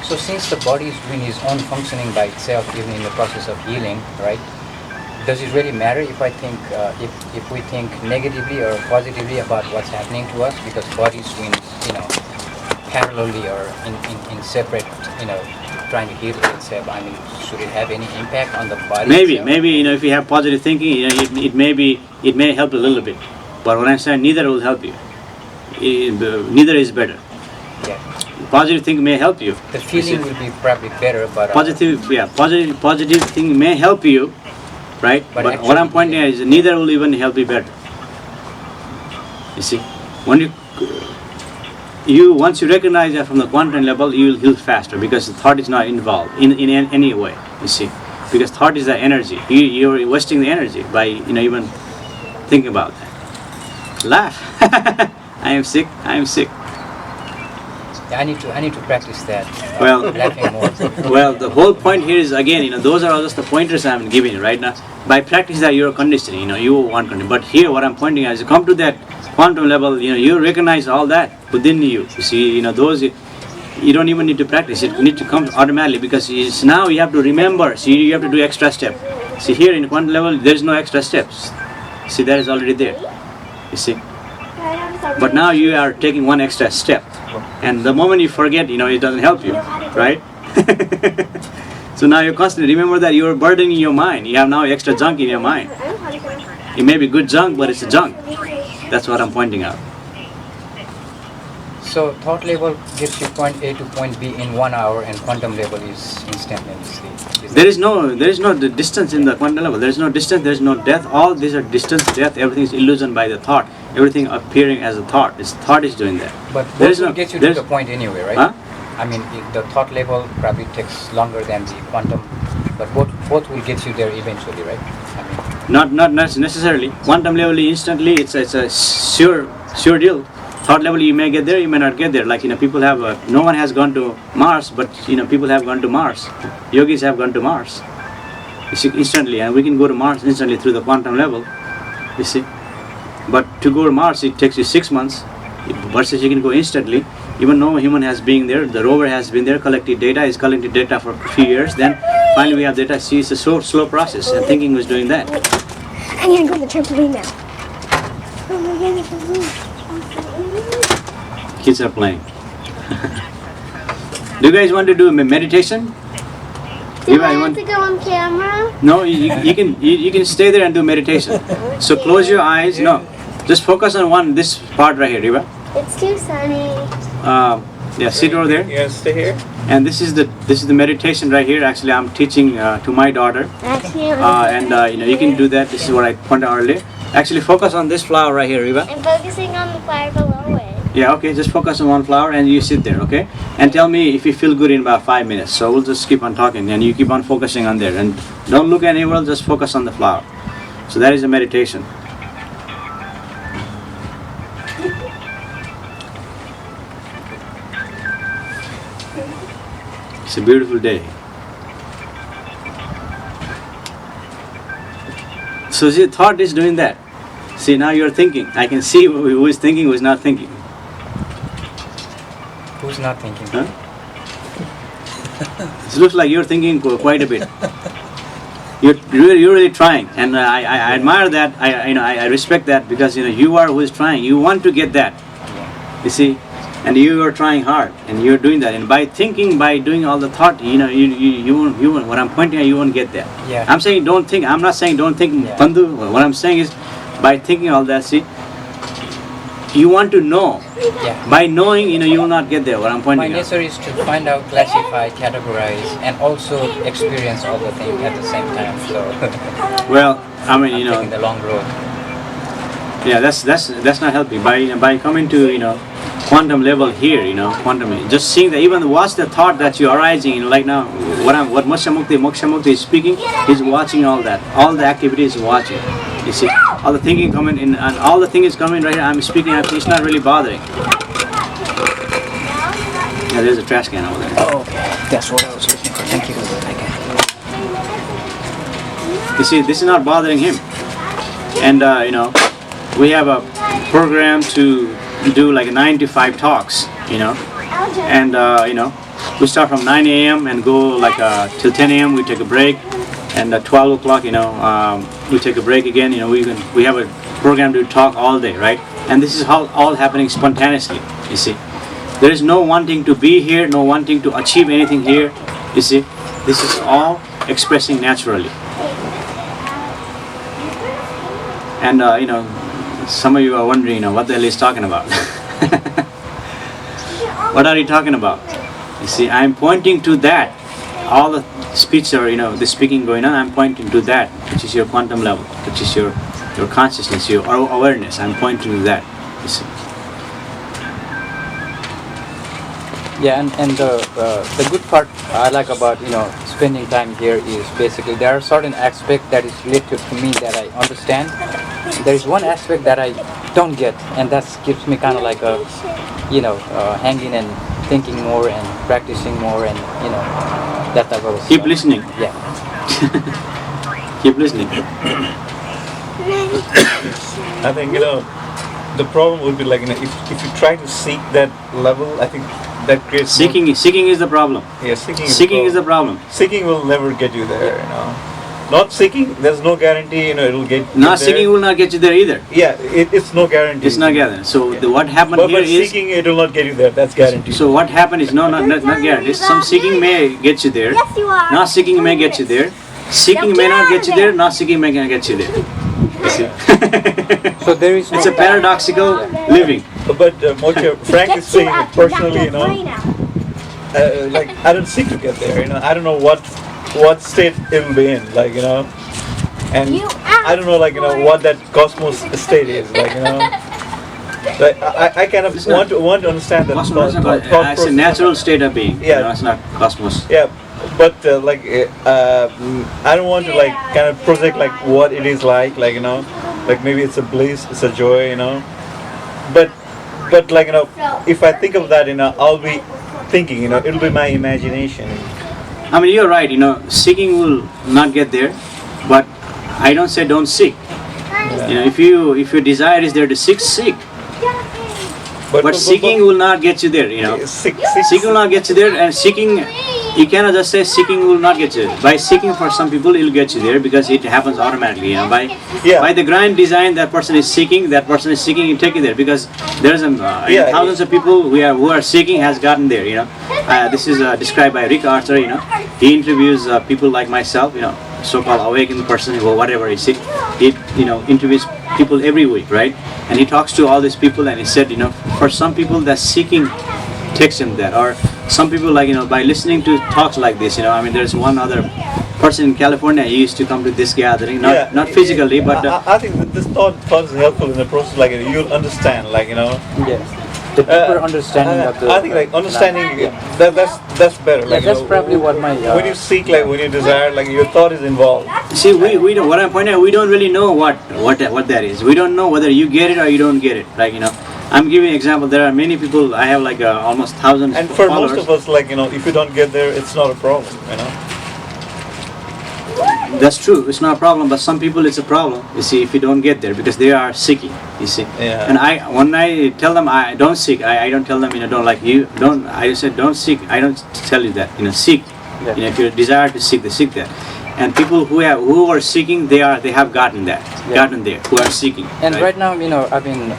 So since the body is doing its own functioning by itself, even in the process of healing, right? Does it really matter if I think, if we think negatively or positively about what's happening to us? Because body is doing, parallelly or in separate, trying to heal itself. I mean, should it have any impact on the body? Maybe if you have positive thinking, it may help a little bit. But when I'm saying neither will help you, neither is better. Yeah. Positive thing may help you. The feeling will be probably better, but positive thing may help you, right? But what I'm pointing out is neither will even help you better. You see, when once you recognize that from the quantum level, you will heal faster because the thought is not involved in any way. You see, because thought is the energy. You're wasting the energy by even thinking about that. Laugh. I am sick. I am sick. Yeah, I need to practice that. Well, Laughing more. well, the whole point here is again, those are all just the pointers I'm giving you right now. By practice that you're conditioning, you want conditioning. But here, what I'm pointing out is, you come to that quantum level, you recognize all that within you. You see, those you don't even need to practice. It need to come automatically because it's now you have to remember. See, you have to do extra step. See, here in quantum level, there's no extra steps. See, that is already there. You see. But now you are taking one extra step, and the moment you forget, it doesn't help you, right? So now you're constantly remember that you're burdening your mind. You have now extra junk in your mind. It may be good junk, but it's a junk. That's what I'm pointing out. So thought level gets you point A to point B in 1 hour, and quantum level is instantaneously. There is no distance in the quantum level. There is no distance. There is no death. All these are distance, death. Everything is illusion by the thought. Everything appearing as a thought. This thought is doing that. But there both is will no get you to there's- the point anyway, right? Huh? I mean, the thought level probably takes longer than the quantum, but both will get you there eventually, right? I mean, Not necessarily. Quantum level instantly. It's a sure deal. Thought level you may get there, you may not get there. Like people have no one has gone to Mars, but people have gone to Mars. Yogis have gone to Mars. You see, instantly, and we can go to Mars instantly through the quantum level. You see, but to go to Mars it takes you 6 months. Versus you can go instantly. Even no human has been there. The rover has been there, collected data. Is collected data for a few years. Then finally we have data. See, it's a slow process, and thinking was doing that. I'm gonna go on the trampoline now. Kids are playing. Do you guys want to do meditation? Do Yeah, I you have want- to go on camera? No, you can stay there and do meditation. So close your eyes. No, just focus on this part right here, Riva. It's too sunny. Yeah, sit over there. You guys stay here. And this is the meditation right here. Actually, I'm teaching to my daughter, Actually, and you can do that. This is what I pointed out earlier. Actually, focus on this flower right here, Riva. I'm focusing on the flower below it. Yeah, okay. Just focus on one flower and you sit there, okay? And tell me if you feel good in about 5 minutes. So we'll just keep on talking and you keep on focusing on there. And don't look anywhere else, just focus on the flower. So that is a meditation. It's a beautiful day. So see, thought is doing that. See, now you're thinking. I can see who is thinking, who is not thinking. who's not thinking? Huh? It looks like you're thinking quite a bit. You're really trying, and I admire that. I respect that because you are who is trying. You want to get that. You see, and you are trying hard, and you're doing that. And by thinking, by doing all the thought, you won't. What I'm pointing at, you won't get that. Yeah. I'm saying don't think. I'm not saying don't think, Yeah. Bandhu. What I'm saying is, by thinking all that, see, you want to know. Yeah. By knowing, you will not get there. What I'm My pointing out. nature is to find out, classify, categorize, and also experience all the things at the same time. So Well, I mean, I'm taking the long road. yeah, that's not helping. By coming to quantum level here, quantum, just seeing that even what's the thought that you're arising, like now, what Moksha Mukti is speaking, he's watching all that, all the activities is watching. You see, all the thinking coming in, and all the thing is coming right here. I'm speaking, it's not really bothering. Yeah, there's a trash can over there. Oh, okay. That's what I was looking for. Thank you. You see, this is not bothering him. And we have a program to do like 9 to 5 talks, and we start from 9 a.m. and go like till 10 a.m. We take a break, and at 12 o'clock, we take a break again. We have a program to talk all day, right? And this is all happening spontaneously. You see, there is no wanting to be here, no wanting to achieve anything here. You see, this is all expressing naturally. And some of you are wondering, what the hell he's talking about. What are you talking about? You see, I'm pointing to that. All the speech or the speaking going on, I'm pointing to that, which is your quantum level, which is your consciousness, your awareness. I'm pointing to that. You see. Yeah, and the good part I like about spending time here is basically there are certain aspects that is related to me that I understand. There is one aspect that I don't get, and that keeps me kind of like a hanging and thinking more and practicing more and that type of Keep stuff. listening. Yeah. Keep listening. I think the problem would be like if you try to seek that level, I think that creates Seeking is the problem. Yeah, seeking. Seeking is the problem. Seeking will never get you there. Not seeking, there's no guarantee. It'll get. Not there. seeking will not get you there either. Yeah, it's no guarantee. It's not guaranteed. So what happened But here is. seeking, it will not get you there. That's guaranteed. So what happened is not guaranteed. Some seeking may get you there. Yes, you are. Not seeking may get you there. Seeking may not get you there. Not seeking may not get you there. You see? So there is no It's a paradoxical living. But Moksha, Frank is saying it personally. Like I don't seek to get there. I don't know what state it will be in. Like and I don't know what that cosmos state is. Like I kind of It's not- want to understand that Cosmos, thought it's a process. natural state of being. Yeah. It's not cosmos. Yeah, but I don't want to kind of project what it is like maybe it's a bliss, it's a joy, but if I think of that, I'll be thinking, it'll be my imagination. I mean, you're right. Seeking will not get there, but I don't say don't seek. If your desire is there to seek, seek. But seeking will not get you there. Seeking will not get you there, and seeking, you cannot just say seeking will not get you there. By seeking for some people, it will get you there because it happens automatically. By the grand design, that person is seeking, you take it there because there's thousands of people who are seeking has gotten there. This is described by Rick Arthur. He interviews people like myself. So-called awakened person or whatever he seek. He interviews people every week, right? And he talks to all these people, and he said, for some people that seeking takes him there, or some people by listening to talks like this, there's one other person in California. He used to come to this gathering, not physically, but I think that this thought is helpful in the process. You'll understand, Yes. The deeper understanding of the. I think understanding that's better. Yeah, that's probably what my. When you seek, when you desire, your thought is involved. see, we don't. What I'm pointing out, we don't really know what that is. We don't know whether you get it or you don't get it. I'm giving an example. There are many people. I have almost thousands And for followers. most of us, if you don't get there, it's not a problem. That's true. It's not a problem, but some people it's a problem. You see, if you don't get there because they are seeking. You see. Yeah. And when I tell them I don't seek, I don't tell them don't like you. Don't. I said don't seek. I don't tell you that. Seek. Yeah. If you desire to seek, they seek that. And people who are seeking, they have gotten that. Yeah. Gotten there. Who are seeking. And right? right now, I've been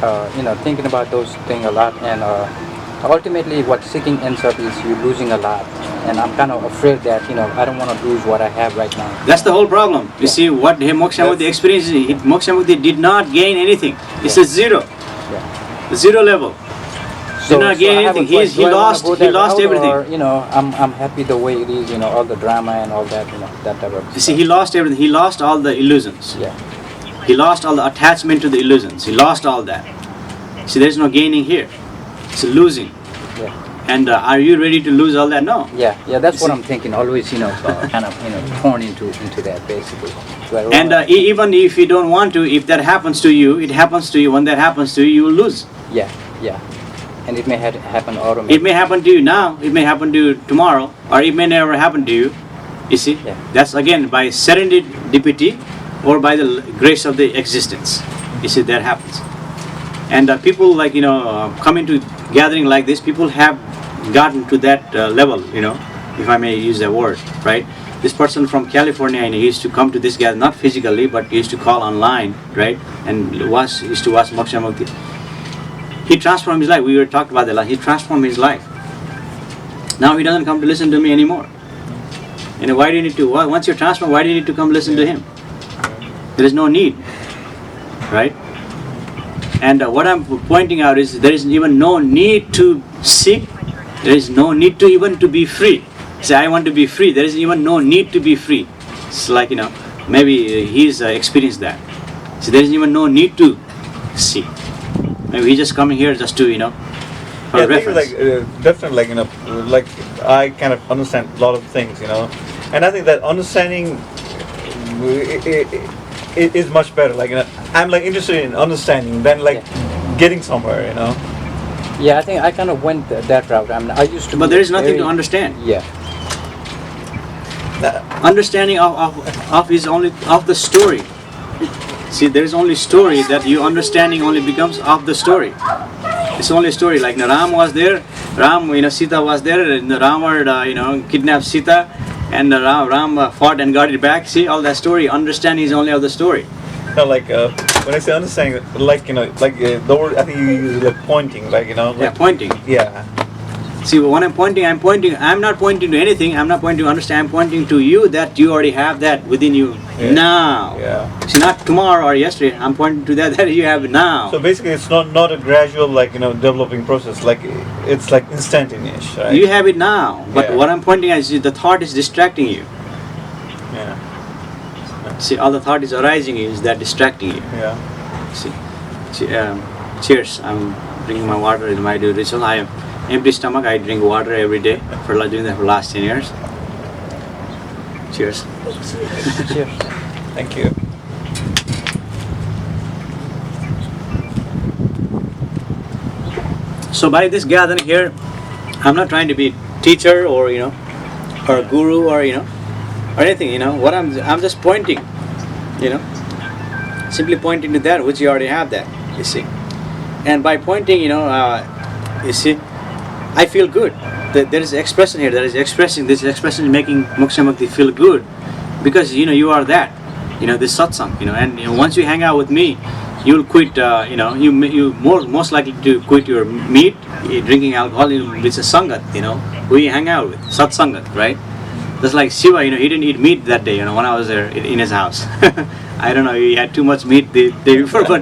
thinking about those things a lot, and ultimately, what seeking ends up is you losing a lot. And I'm kind of afraid that I don't want to lose what I have right now. That's the whole problem. You see, what Moksha Mukti experienced, Moksha Mukti did not gain anything. It's a zero. Yeah. Zero level. Did not gain I have a anything. choice. He Do I wanna lost. go He that lost route, everything. Or, I'm happy the way it is. All the drama and all that. That type of. You see, he lost everything. He lost all the illusions. Yeah. He lost all the attachment to the illusions. He lost all that. See, there's no gaining here. It's losing. Yeah. And are you ready to lose all that? No. Yeah. That's You what see- I'm thinking. Always, kind of, torn into that basically. So I don't And wanna- even if you don't want to, if that happens to you, it happens to you. When that happens to you, you will lose. yeah. And it may happen automatically. It may happen to you now. It may happen to you tomorrow, or it may never happen to you. You see, Yeah. that's again by serendipity or by the grace of the existence. You see, that happens. And people come into gathering like this. People have gotten to that level. If I may use that word, right? This person from California, he used to come to this gathering, not physically, but he used to call online, right? And used to watch Moksha Mukti. He transformed his life. We were talking about that. He transformed his life. Now he doesn't come to listen to me anymore. Why do you need to? Once you're transformed, why do you need to come listen to him? There is no need, right? And what I'm pointing out is there is even no need to seek. There is no need to even to be free. Say, I want to be free. There is even no need to be free. It's like maybe he's experienced that. So there is even no need to seek. Maybe he's just coming here just to for Yeah, I think reference. like definitely like like I kind of understand a lot of things, and I think that understanding is much better. Like I'm like interested in understanding than like getting somewhere. Yeah, I think I kind of went that route. I mean, I used to. But be there is nothing very- to understand. Yeah. Understanding of is only of the story. See, there is only story that you understanding only becomes of the story. It's only a story. Like Ram was there, Sita was there, and Ram kidnapped Sita, and Ram fought and got it back. See, all that story. Understanding is only of the story. No, like when I say understanding, like the word I think you use like pointing, like Yeah, pointing. yeah. See, when I'm pointing. I'm not pointing to anything. I'm not pointing to understand. I'm pointing to you that you already have that within you now. Yeah. See, not tomorrow or yesterday. I'm pointing to that you have now. So basically, it's not a gradual like developing process. Like it's like instantaneous, right? You have it now. But Yeah. what I'm pointing at is the thought is distracting you. Yeah. See, all the thought is arising is that distracting you. Yeah. See, cheers. I'm drinking my water in my do ritual. I have empty stomach. I drink water every day doing that for the last 10 years. Cheers. Cheers. Thank you. So by this gathering here, I'm not trying to be teacher or or guru or or anything. What I'm just pointing. Simply pointing to that which you already have that. You see, and by pointing, you see, I feel good. There is expression here. There is expressing. This expression is making Moksha Mukti feel good, because you are that. This satsang. And once you hang out with me, you'll quit. You most likely to quit your meat, drinking alcohol. It's a sangat. Who you hang out with, satsangat, right? Just like Shiva. He didn't eat meat that day. When I was there in his house. I don't know. He had too much meat the day before, but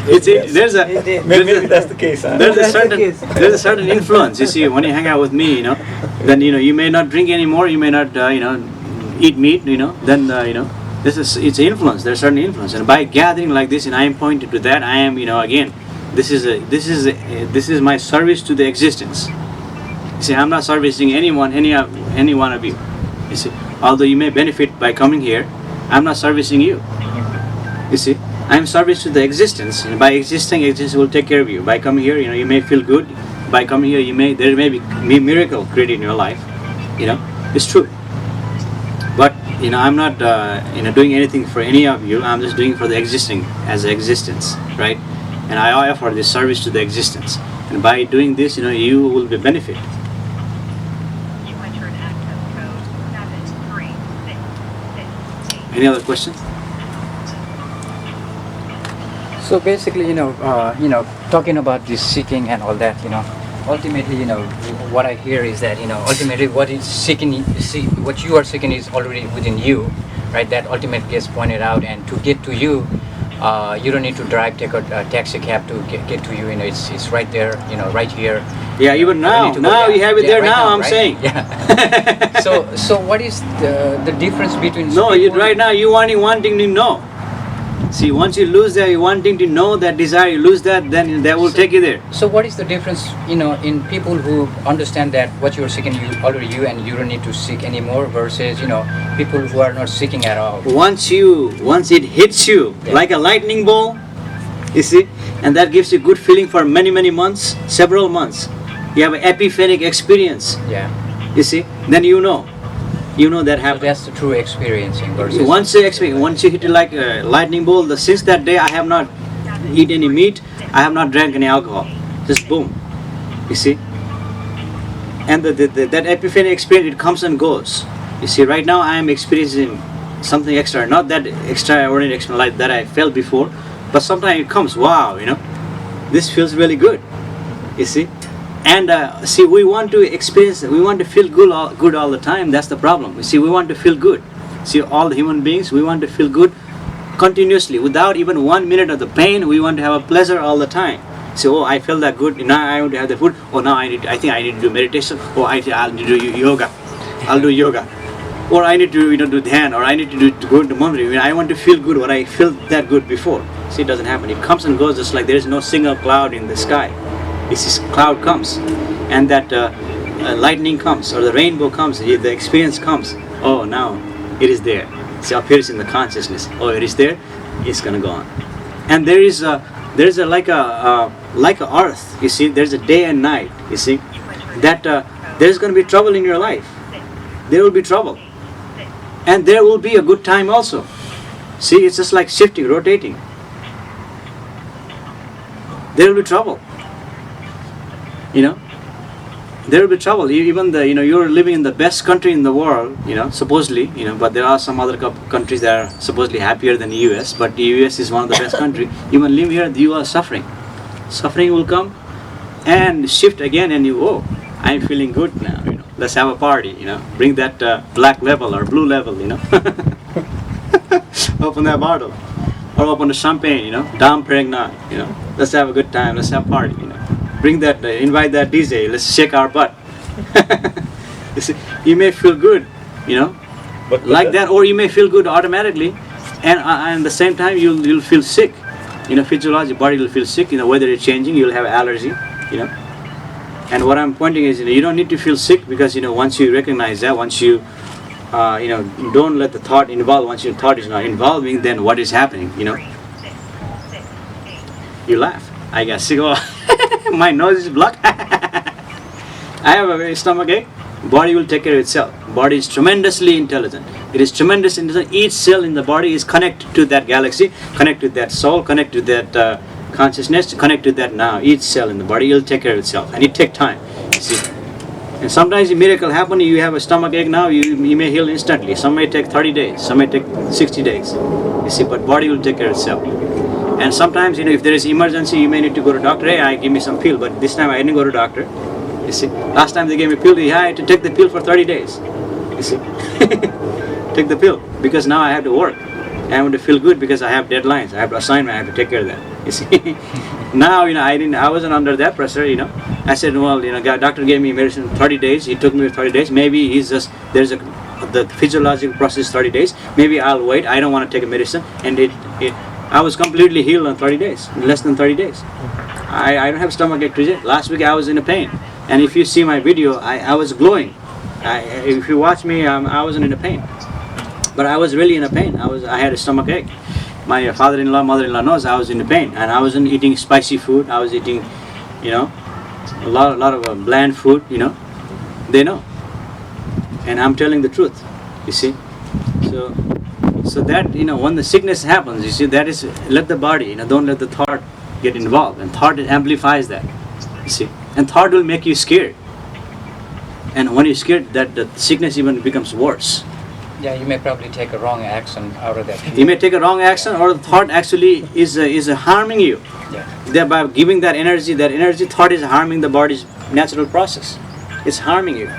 Maybe that's the case. Huh? there's a certain influence. You see, when you hang out with me, then you may not drink anymore. You may not eat meat. Then it's influence. There's certain influence, and by gathering like this, and I am pointing to that, I am again, this is my service to the existence. You see, I'm not servicing any one of you. You see, although you may benefit by coming here, I'm not servicing you. You see, I'm service to the existence. And by existing, existence will take care of you. By coming here, you may feel good. By coming here, there may be miracle created in your life. It's true. But I'm not doing anything for any of you. I'm just doing for the existing as the existence, right? And I offer this service to the existence. And by doing this, you will be benefit. You entered access code 73668. Any other questions? So basically, talking about this seeking and all that, ultimately, what I hear is that, ultimately what you are seeking is already within you, right? That ultimately gets pointed out, and to get to you, you don't need to take a taxi cab to get to you. It's right there, right here. Yeah, even now, you have it there right now. I'm right? saying. Yeah. So what is the difference between? No, people- right now you wanting to know. See, once you lose that, you wanting to know that desire, you lose that, then that will take you there. So what is the difference, in people who understand that what you're seeking already you and you don't need to seek anymore versus, people who are not seeking at all? Once it hits you like a lightning ball, you see, and that gives you good feeling for many months, several months. You have an epiphanic experience, Yeah. you see, then you know that So happened. that's the true experiencing versus. Once you hit it like a lightning bolt, since that day I have not eaten any meat, I have not drank any alcohol. Just boom, you see. And that epiphany experience, it comes and goes. You see, right now I am experiencing something extra, not that extraordinary experience like that I felt before, but sometimes it comes. Wow, this feels really good. You see. And see, we want to experience, we want to feel good all the time. That's the problem. You see, we want to feel good. See, all the human beings, we want to feel good continuously, without even 1 minute of the pain. We want to have a pleasure all the time. So, oh, I feel that good. Now I want to have the food. Oh, now I think I need to do meditation. Oh, I'll need to do yoga. I'll do yoga. Or I need to do dhyan. Or I need to go into monastery. I want to feel good. Or I felt that good before. See, it doesn't happen. It comes and goes just like there is no single cloud in the sky. This cloud comes, and that lightning comes, or the rainbow comes, the experience comes. Oh, now it is there. It appears in the consciousness. Oh, it is there. It's gonna go on. And there is a like a earth. You see, there's a day and night. You see, that there's gonna be trouble in your life. There will be trouble, and there will be a good time also. See, it's just like shifting, rotating. There will be trouble. You know, there will be trouble. Even you're living in the best country in the world. Supposedly, but there are some other countries that are supposedly happier than the U.S. But the U.S. is one of the best countries. Even live here, you are suffering. Suffering will come and shift again, and I'm feeling good now. Let's have a party. Bring that black level or blue level. Open that bottle, or open the champagne. Dam pregnant. Let's have a good time. Let's have a party. Bring that, invite that DJ. Let's shake our butt. You may feel good, But like that, or you may feel good automatically, and at the same time you'll feel sick. Physiology, body will feel sick. Weather is changing. You'll have allergy. And what I'm pointing is, you don't need to feel sick because once you recognize that, once you don't let the thought involve. Once your thought is not involving, then what is happening? You laugh. I guess. My nose is blocked. I have a stomach ache. Body will take care of itself. Body is tremendously intelligent. It is tremendously intelligent. Each cell in the body is connected to that galaxy, connected to that soul, connected to that consciousness, connected to that now. Each cell in the body will take care of itself, and it takes time. See, and sometimes a miracle happens. You have a stomach ache now. You may heal instantly. Some may take 30 days. Some may take 60 days. You see, but body will take care of itself. And sometimes, if there is emergency, you may need to go to doctor. Hey, give me some pill. But this time I didn't go to doctor. You see, last time they gave me pill, I had to take the pill for 30 days. You see, take the pill because now I have to work. I want to feel good because I have deadlines. I have assignment. I have to take care of that. You see, now I wasn't under that pressure. I said, well, doctor gave me medicine 30 days. He took me 30 days. Maybe the physiological process 30 days. Maybe I'll wait. I don't want to take a medicine, and I was completely healed in 30 days, in less than 30 days. I don't have stomach ache. Last week I was in a pain. And if you see my video, I was glowing. If you watch me, I wasn't in a pain. But I was really in a pain. I had a stomach ache. My father-in-law, mother-in-law knows I was in a pain. And I wasn't eating spicy food. I was eating, a lot of bland food, They know. And I'm telling the truth, you see. So that, when the sickness happens, you see, that is, let the body, don't let the thought get involved. And thought amplifies that, you see. And thought will make you scared. And when you're scared, that the sickness even becomes worse. Yeah, you may probably take a wrong action out of that. You may take a wrong action, or the thought actually is harming you. Yeah. Thereby giving that energy, thought is harming the body's natural process. It's harming you.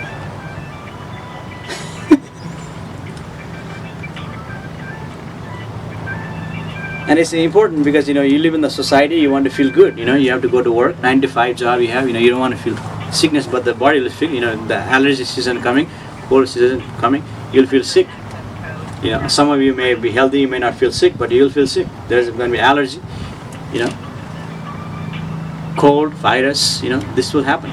And it's important because you live in the society, you want to feel good, you have to go to work, 9 to 5 job you have, you don't want to feel sickness, but the body will feel, the allergy season coming, cold season coming, you'll feel sick. Some of you may be healthy, you may not feel sick, but you'll feel sick. There's going to be allergy, cold, virus, this will happen.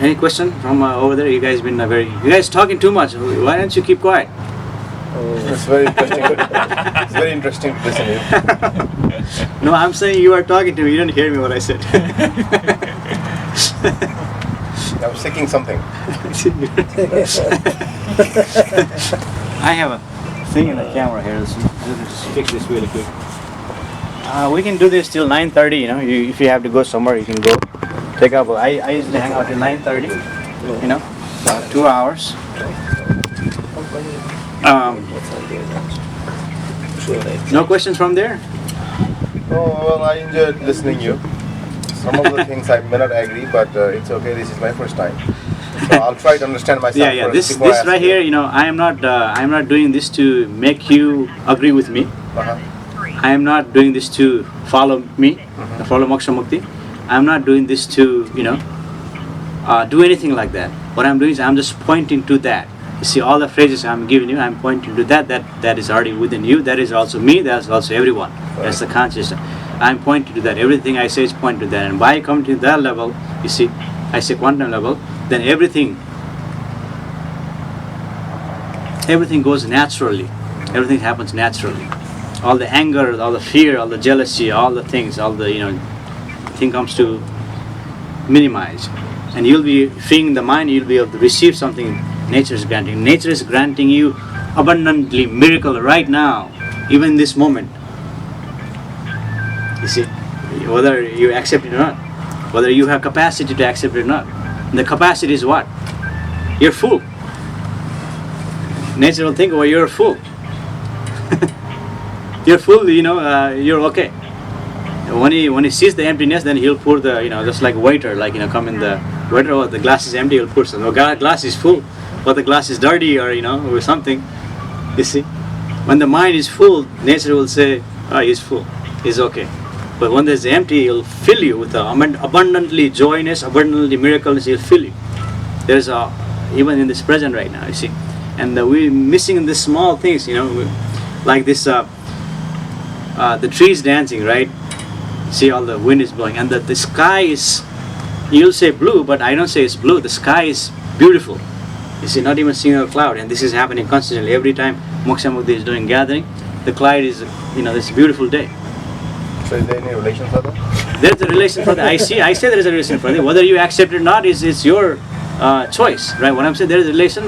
Any question from over there? You guys you guys talking too much. Why don't you keep quiet? It's very interesting. It's very interesting to listen to you. No, I'm saying you are talking to me. You didn't hear me what I said. I was seeking something. I have a thing in the camera here. Let's fix this really quick. We can do this till 9:30. If you have to go somewhere, you can go. Take up. I usually hang out till 9:30. 2 hours. No questions from there? Oh, well, I enjoyed listening you. Some of the things I may not agree, but it's okay. This is my first time, so I'll try to understand myself. Yeah. First This before I ask right you. here, I'm not doing this to make you agree with me. I am not doing this to follow me, follow Moksha Mukti. I'm not doing this to do anything like that. What I'm doing is I'm just pointing to that. You see, all the phrases I'm giving you, I'm pointing to that is already within you. That is also me. That's also everyone. That's the consciousness. I'm pointing to that. Everything I say is pointing to that. And by coming to that level, you see, I say quantum level, then everything goes naturally. Everything happens naturally. All the anger, all the fear, all the jealousy, all the things, all the, thing comes to minimize. And you'll be freeing the mind, you'll be able to receive something nature is granting. Nature is granting you abundantly miracle right now, even in this moment. You see, whether you accept it or not, whether you have capacity to accept it or not. And the capacity is what? You're full. Nature will think, well, you're full. You're full, you're okay. When he sees the emptiness, then he'll pour the, just like waiter, come in the waiter, oh, the glass is empty, he'll pour some. Oh, glass is full, or the glass is dirty, or something. You see, when the mind is full, nature will say, oh, he's full, he's okay. But when there's empty, he'll fill you with abundantly joyness, abundantly miracles. He'll fill you. There's even in this present right now, you see, and we're missing the small things, like this. The trees dancing, right? See, all the wind is blowing, and the sky is, you'll say blue, but I don't say it's blue. The sky is beautiful. You see, not even a single cloud, and this is happening constantly. Every time Moksha Mukti is doing gathering, the cloud is, it's a beautiful day. So is there any relation for that? There's a relation for that. I say there is a relation for that. Whether you accept it or not it's your choice, right? What I'm saying, there is a relation.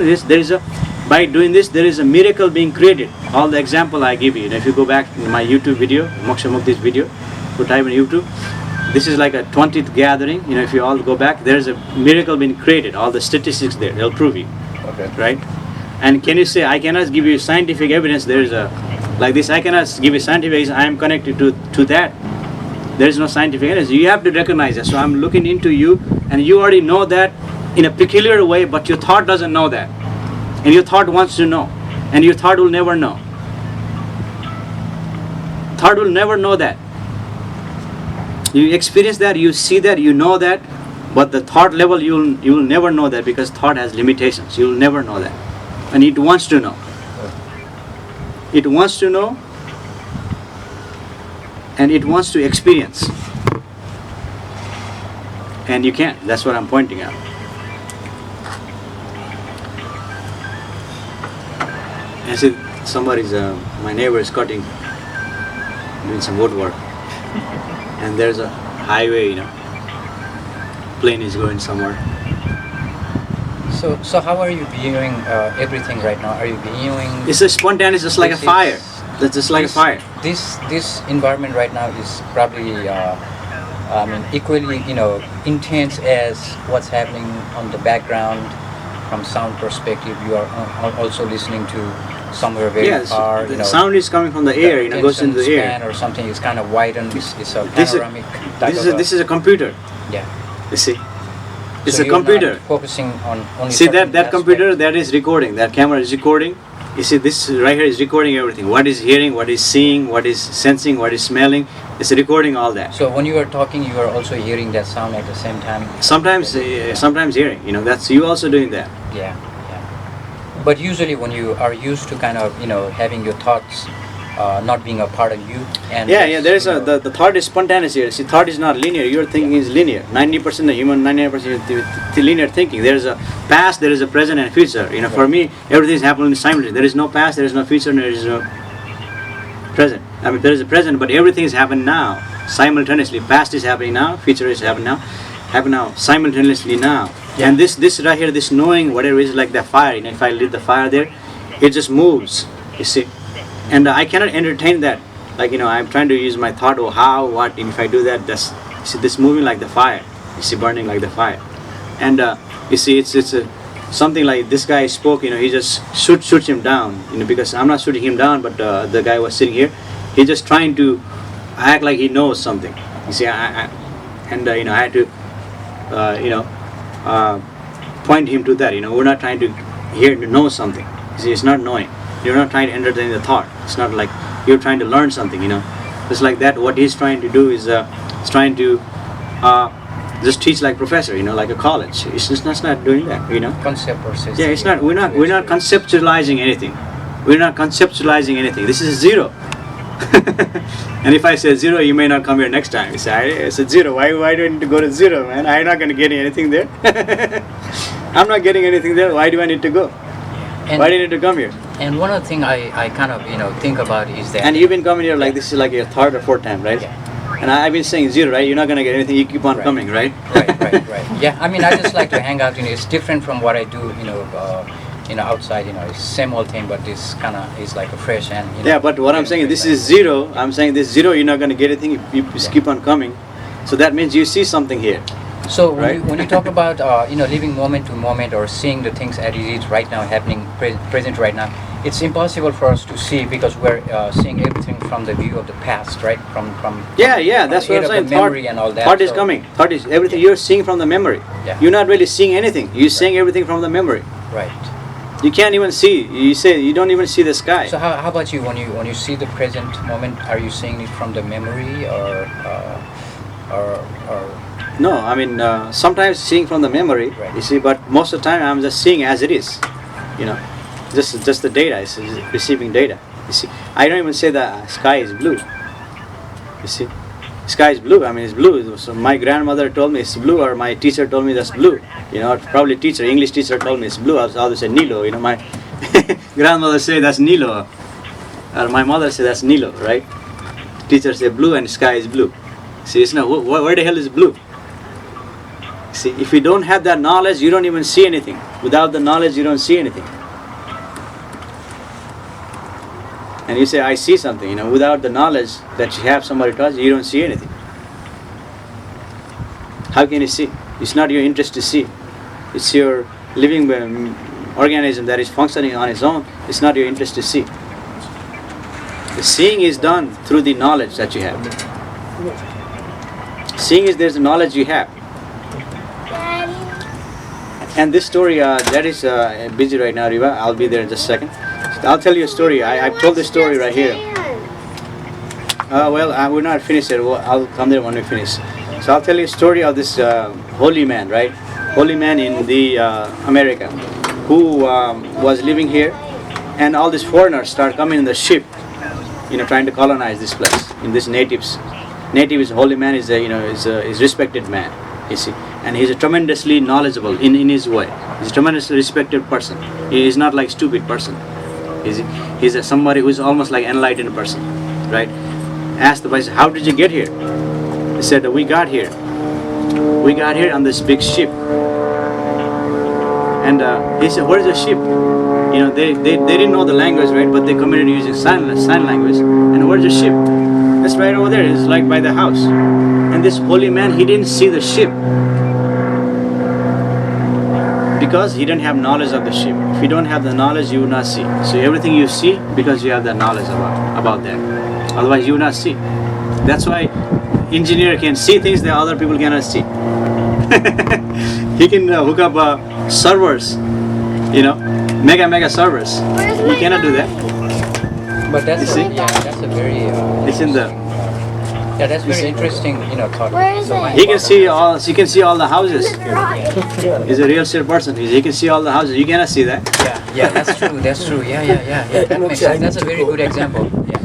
By doing this, there is a miracle being created. All the example I give you. If you go back to my YouTube video, Moksha Mukti's video, put type in YouTube. This is like a 20th gathering. If you all go back, there is a miracle being created. All the statistics there, they'll prove you. Okay. Right? And can you say, I cannot give you scientific evidence? There is like this, I cannot give you scientific evidence. I am connected to that. There is no scientific evidence. You have to recognize that. So I'm looking into you, and you already know that in a peculiar way, but your thought doesn't know that. And your thought wants to know, and your thought will never know. Thought will never know that. You experience that, you see that, you know that, but the thought level you will never know that, because thought has limitations. You will never know that, and it wants to know. It wants to know, and it wants to experience, and you can't. That's what I'm pointing out. I said, my neighbor is doing some woodwork, and there's a highway, plane is going somewhere. So how are you viewing everything right now? Are you viewing? It's a spontaneous, just like a fire. That's just like a fire. This environment right now is probably, equally, intense as what's happening on the background. From sound perspective, you are also listening to somewhere very far. The sound is coming from the air. Goes into the air. Or something is kind of widened. It's a panoramic. This is a computer. Yeah. You see, it's so a computer. Not focusing on only. See that computer that is recording. That camera is recording. You see, this right here is recording everything. What is hearing, what is seeing, what is sensing, what is smelling. It's recording all that. So when you are talking, you are also hearing that sound at the same time. Sometimes hearing. That's you also doing that. Yeah. But usually when you are used to kind of, having your thoughts not being a part of you. And there's the thought is spontaneous here. See, thought is not linear. Your thinking is linear. 90% of human, 99% linear thinking. There is a past, there is a present, and future. For me, everything is happening simultaneously. There is no past, there is no future, and there is no present. There is a present, but everything is happening now, simultaneously. Past is happening now, future is happening now, simultaneously now. Yeah. And this right here, this knowing, whatever is like the fire. If I lit the fire there, it just moves. You see, and I cannot entertain that. I'm trying to use my thought, how, what. And if I do that, this moving like the fire. You see, burning like the fire. And you see, it's something like this guy spoke. He just shoots him down. Because I'm not shooting him down, but the guy was sitting here. He's just trying to act like he knows something. You see, I had to, point him to that. We're not trying to hear to know something. You see, it's not knowing. You're not trying to entertain the thought. It's not like you're trying to learn something. Just like that. What he's trying to do is he's trying to just teach like professor, like a college. It's just not doing that, Concept or system. Yeah, it's not. We're not conceptualizing anything. We're not conceptualizing anything. This is zero. And if I say zero, you may not come here next time. You say, I said zero. Why do I need to go to zero, man? I'm not going to get anything there. I'm not getting anything there. Why do I need to go? Why do you need to come here? And one other thing I kind of think about is that. And you've been coming here like this is like your third or fourth time, right? Yeah. And I've been saying zero, right? You're not going to get anything. You keep on coming, right? Right. Yeah, I mean, I just like to hang out. It's different from what I do. Outside. It's same old thing, but this kind of is like a fresh and. Yeah, but what I'm saying, this is zero. I'm saying this zero. You're not going to get anything if you just keep on coming. So that means you see something here. So right? when you talk about living moment to moment or seeing the things as it is right now happening present right now, it's impossible for us to see because we're seeing everything from the view of the past, right? From Yeah, that's what I'm saying. Memory and all that. Thought is coming. Thought is everything you're seeing from the memory. Yeah. You're not really seeing anything. You're seeing everything from the memory. Right. You can't even see. You say you don't even see the sky. So how about you when you see the present moment? Are you seeing it from the memory or? No, I mean sometimes seeing from the memory. Right. You see, but most of the time I'm just seeing as it is. Just the data. It's receiving data. You see, I don't even say the sky is blue. You see, sky is blue. I mean, it's blue. So my grandmother told me it's blue, or my teacher told me that's blue. Probably English teacher told me it's blue. I was always say Nilo. My grandmother say that's Nilo, or my mother say that's Nilo, right? Teacher say blue and sky is blue. See, it's not. Where the hell is blue? See, if you don't have that knowledge, you don't even see anything. Without the knowledge, you don't see anything. And you say, I see something. Without the knowledge that you have somebody touch, you don't see anything. How can you see? It's not your interest to see. It's your living organism that is functioning on its own. It's not your interest to see. The seeing is done through the knowledge that you have. Seeing is there's the knowledge you have. Daddy. And this story, that is busy right now, Riva. I'll be there in just a second. I'll tell you a story. I've told this story right here. We're not finished yet. I'll come there when we finish. So I'll tell you a story of this holy man, right? Holy man in the America, who was living here, and all these foreigners start coming in the ship, trying to colonize this place. In this natives, native is holy man is is respected man, you see, and he's a tremendously knowledgeable in his way. He's a tremendously respected person. He is not like stupid person. He's somebody who's almost like enlightened person, right? Asked the person, how did you get here? He said, we got here on this big ship. And he said, where's the ship? They didn't know the language, right? But they communicated using sign language. And where's the ship? It's right over there. It's like by the house. And this holy man, he didn't see the ship because he didn't have knowledge of the ship. If you don't have the knowledge, you will not see. So everything you see because you have the knowledge about that. Otherwise, you will not see. That's why engineer can see things that other people cannot see. He can hook up servers, mega servers. You cannot do that. But that's You see? that's a very. It's in the. Yeah, that's very interesting. Thought. Where is it? He can see all. He can see all the houses. He's a real estate person. He can see all the houses. You cannot see that. Yeah, that's true. That's true. Yeah. That makes sense. That's a very good example. Yeah.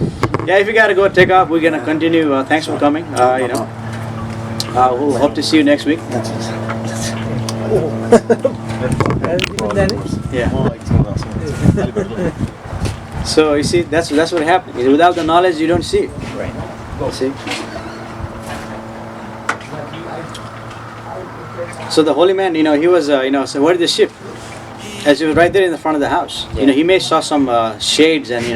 Yeah, if you gotta go take off, we're gonna continue. Thanks for coming. We'll hope to see you next week. Yeah. So you see, that's what happens. Without the knowledge, you don't see. Right. See. So the holy man, he was, so where's the ship? As he was right there in the front of the house. Yeah. He may saw some shades and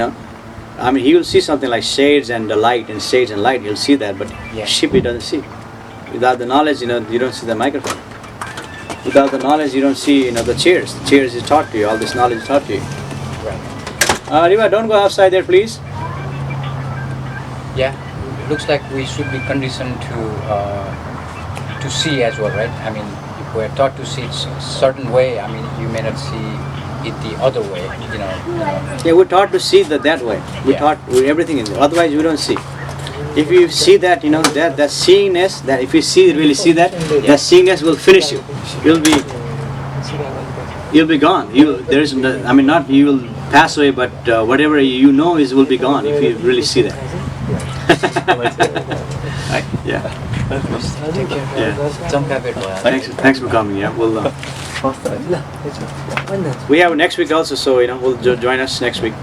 he will see something like shades and the light and shades and light. He'll see that, but ship he doesn't see. Without the knowledge, you don't see the microphone. Without the knowledge, you don't see, the chairs. The chairs is taught to you. All this knowledge is taught to you. Right. Riva, don't go outside there, please. Yeah. Looks like we should be conditioned to see as well, right? I mean, if we're taught to see it a certain way, I mean, you may not see it the other way, Yeah, we're taught to see that way. We're taught everything in there. Otherwise, we don't see. If you see that, that seeingness, that if you really see that seeingness will finish you. You'll be gone. Not you will pass away, but whatever will be gone if you really see that. Right? Yeah. Take care. Yeah. Thanks for coming. Yeah, we'll. We have next week also, so we'll join us next week.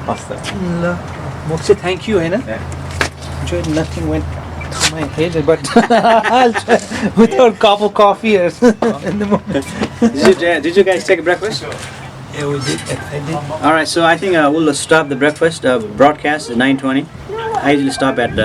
Moksha, thank you, nothing went through my head, but I'll try without a cup of coffee or in the morning. Did you guys take a breakfast? Yeah, we did. I did. All right, so I think we'll stop the breakfast broadcast at 9:20. I usually stop at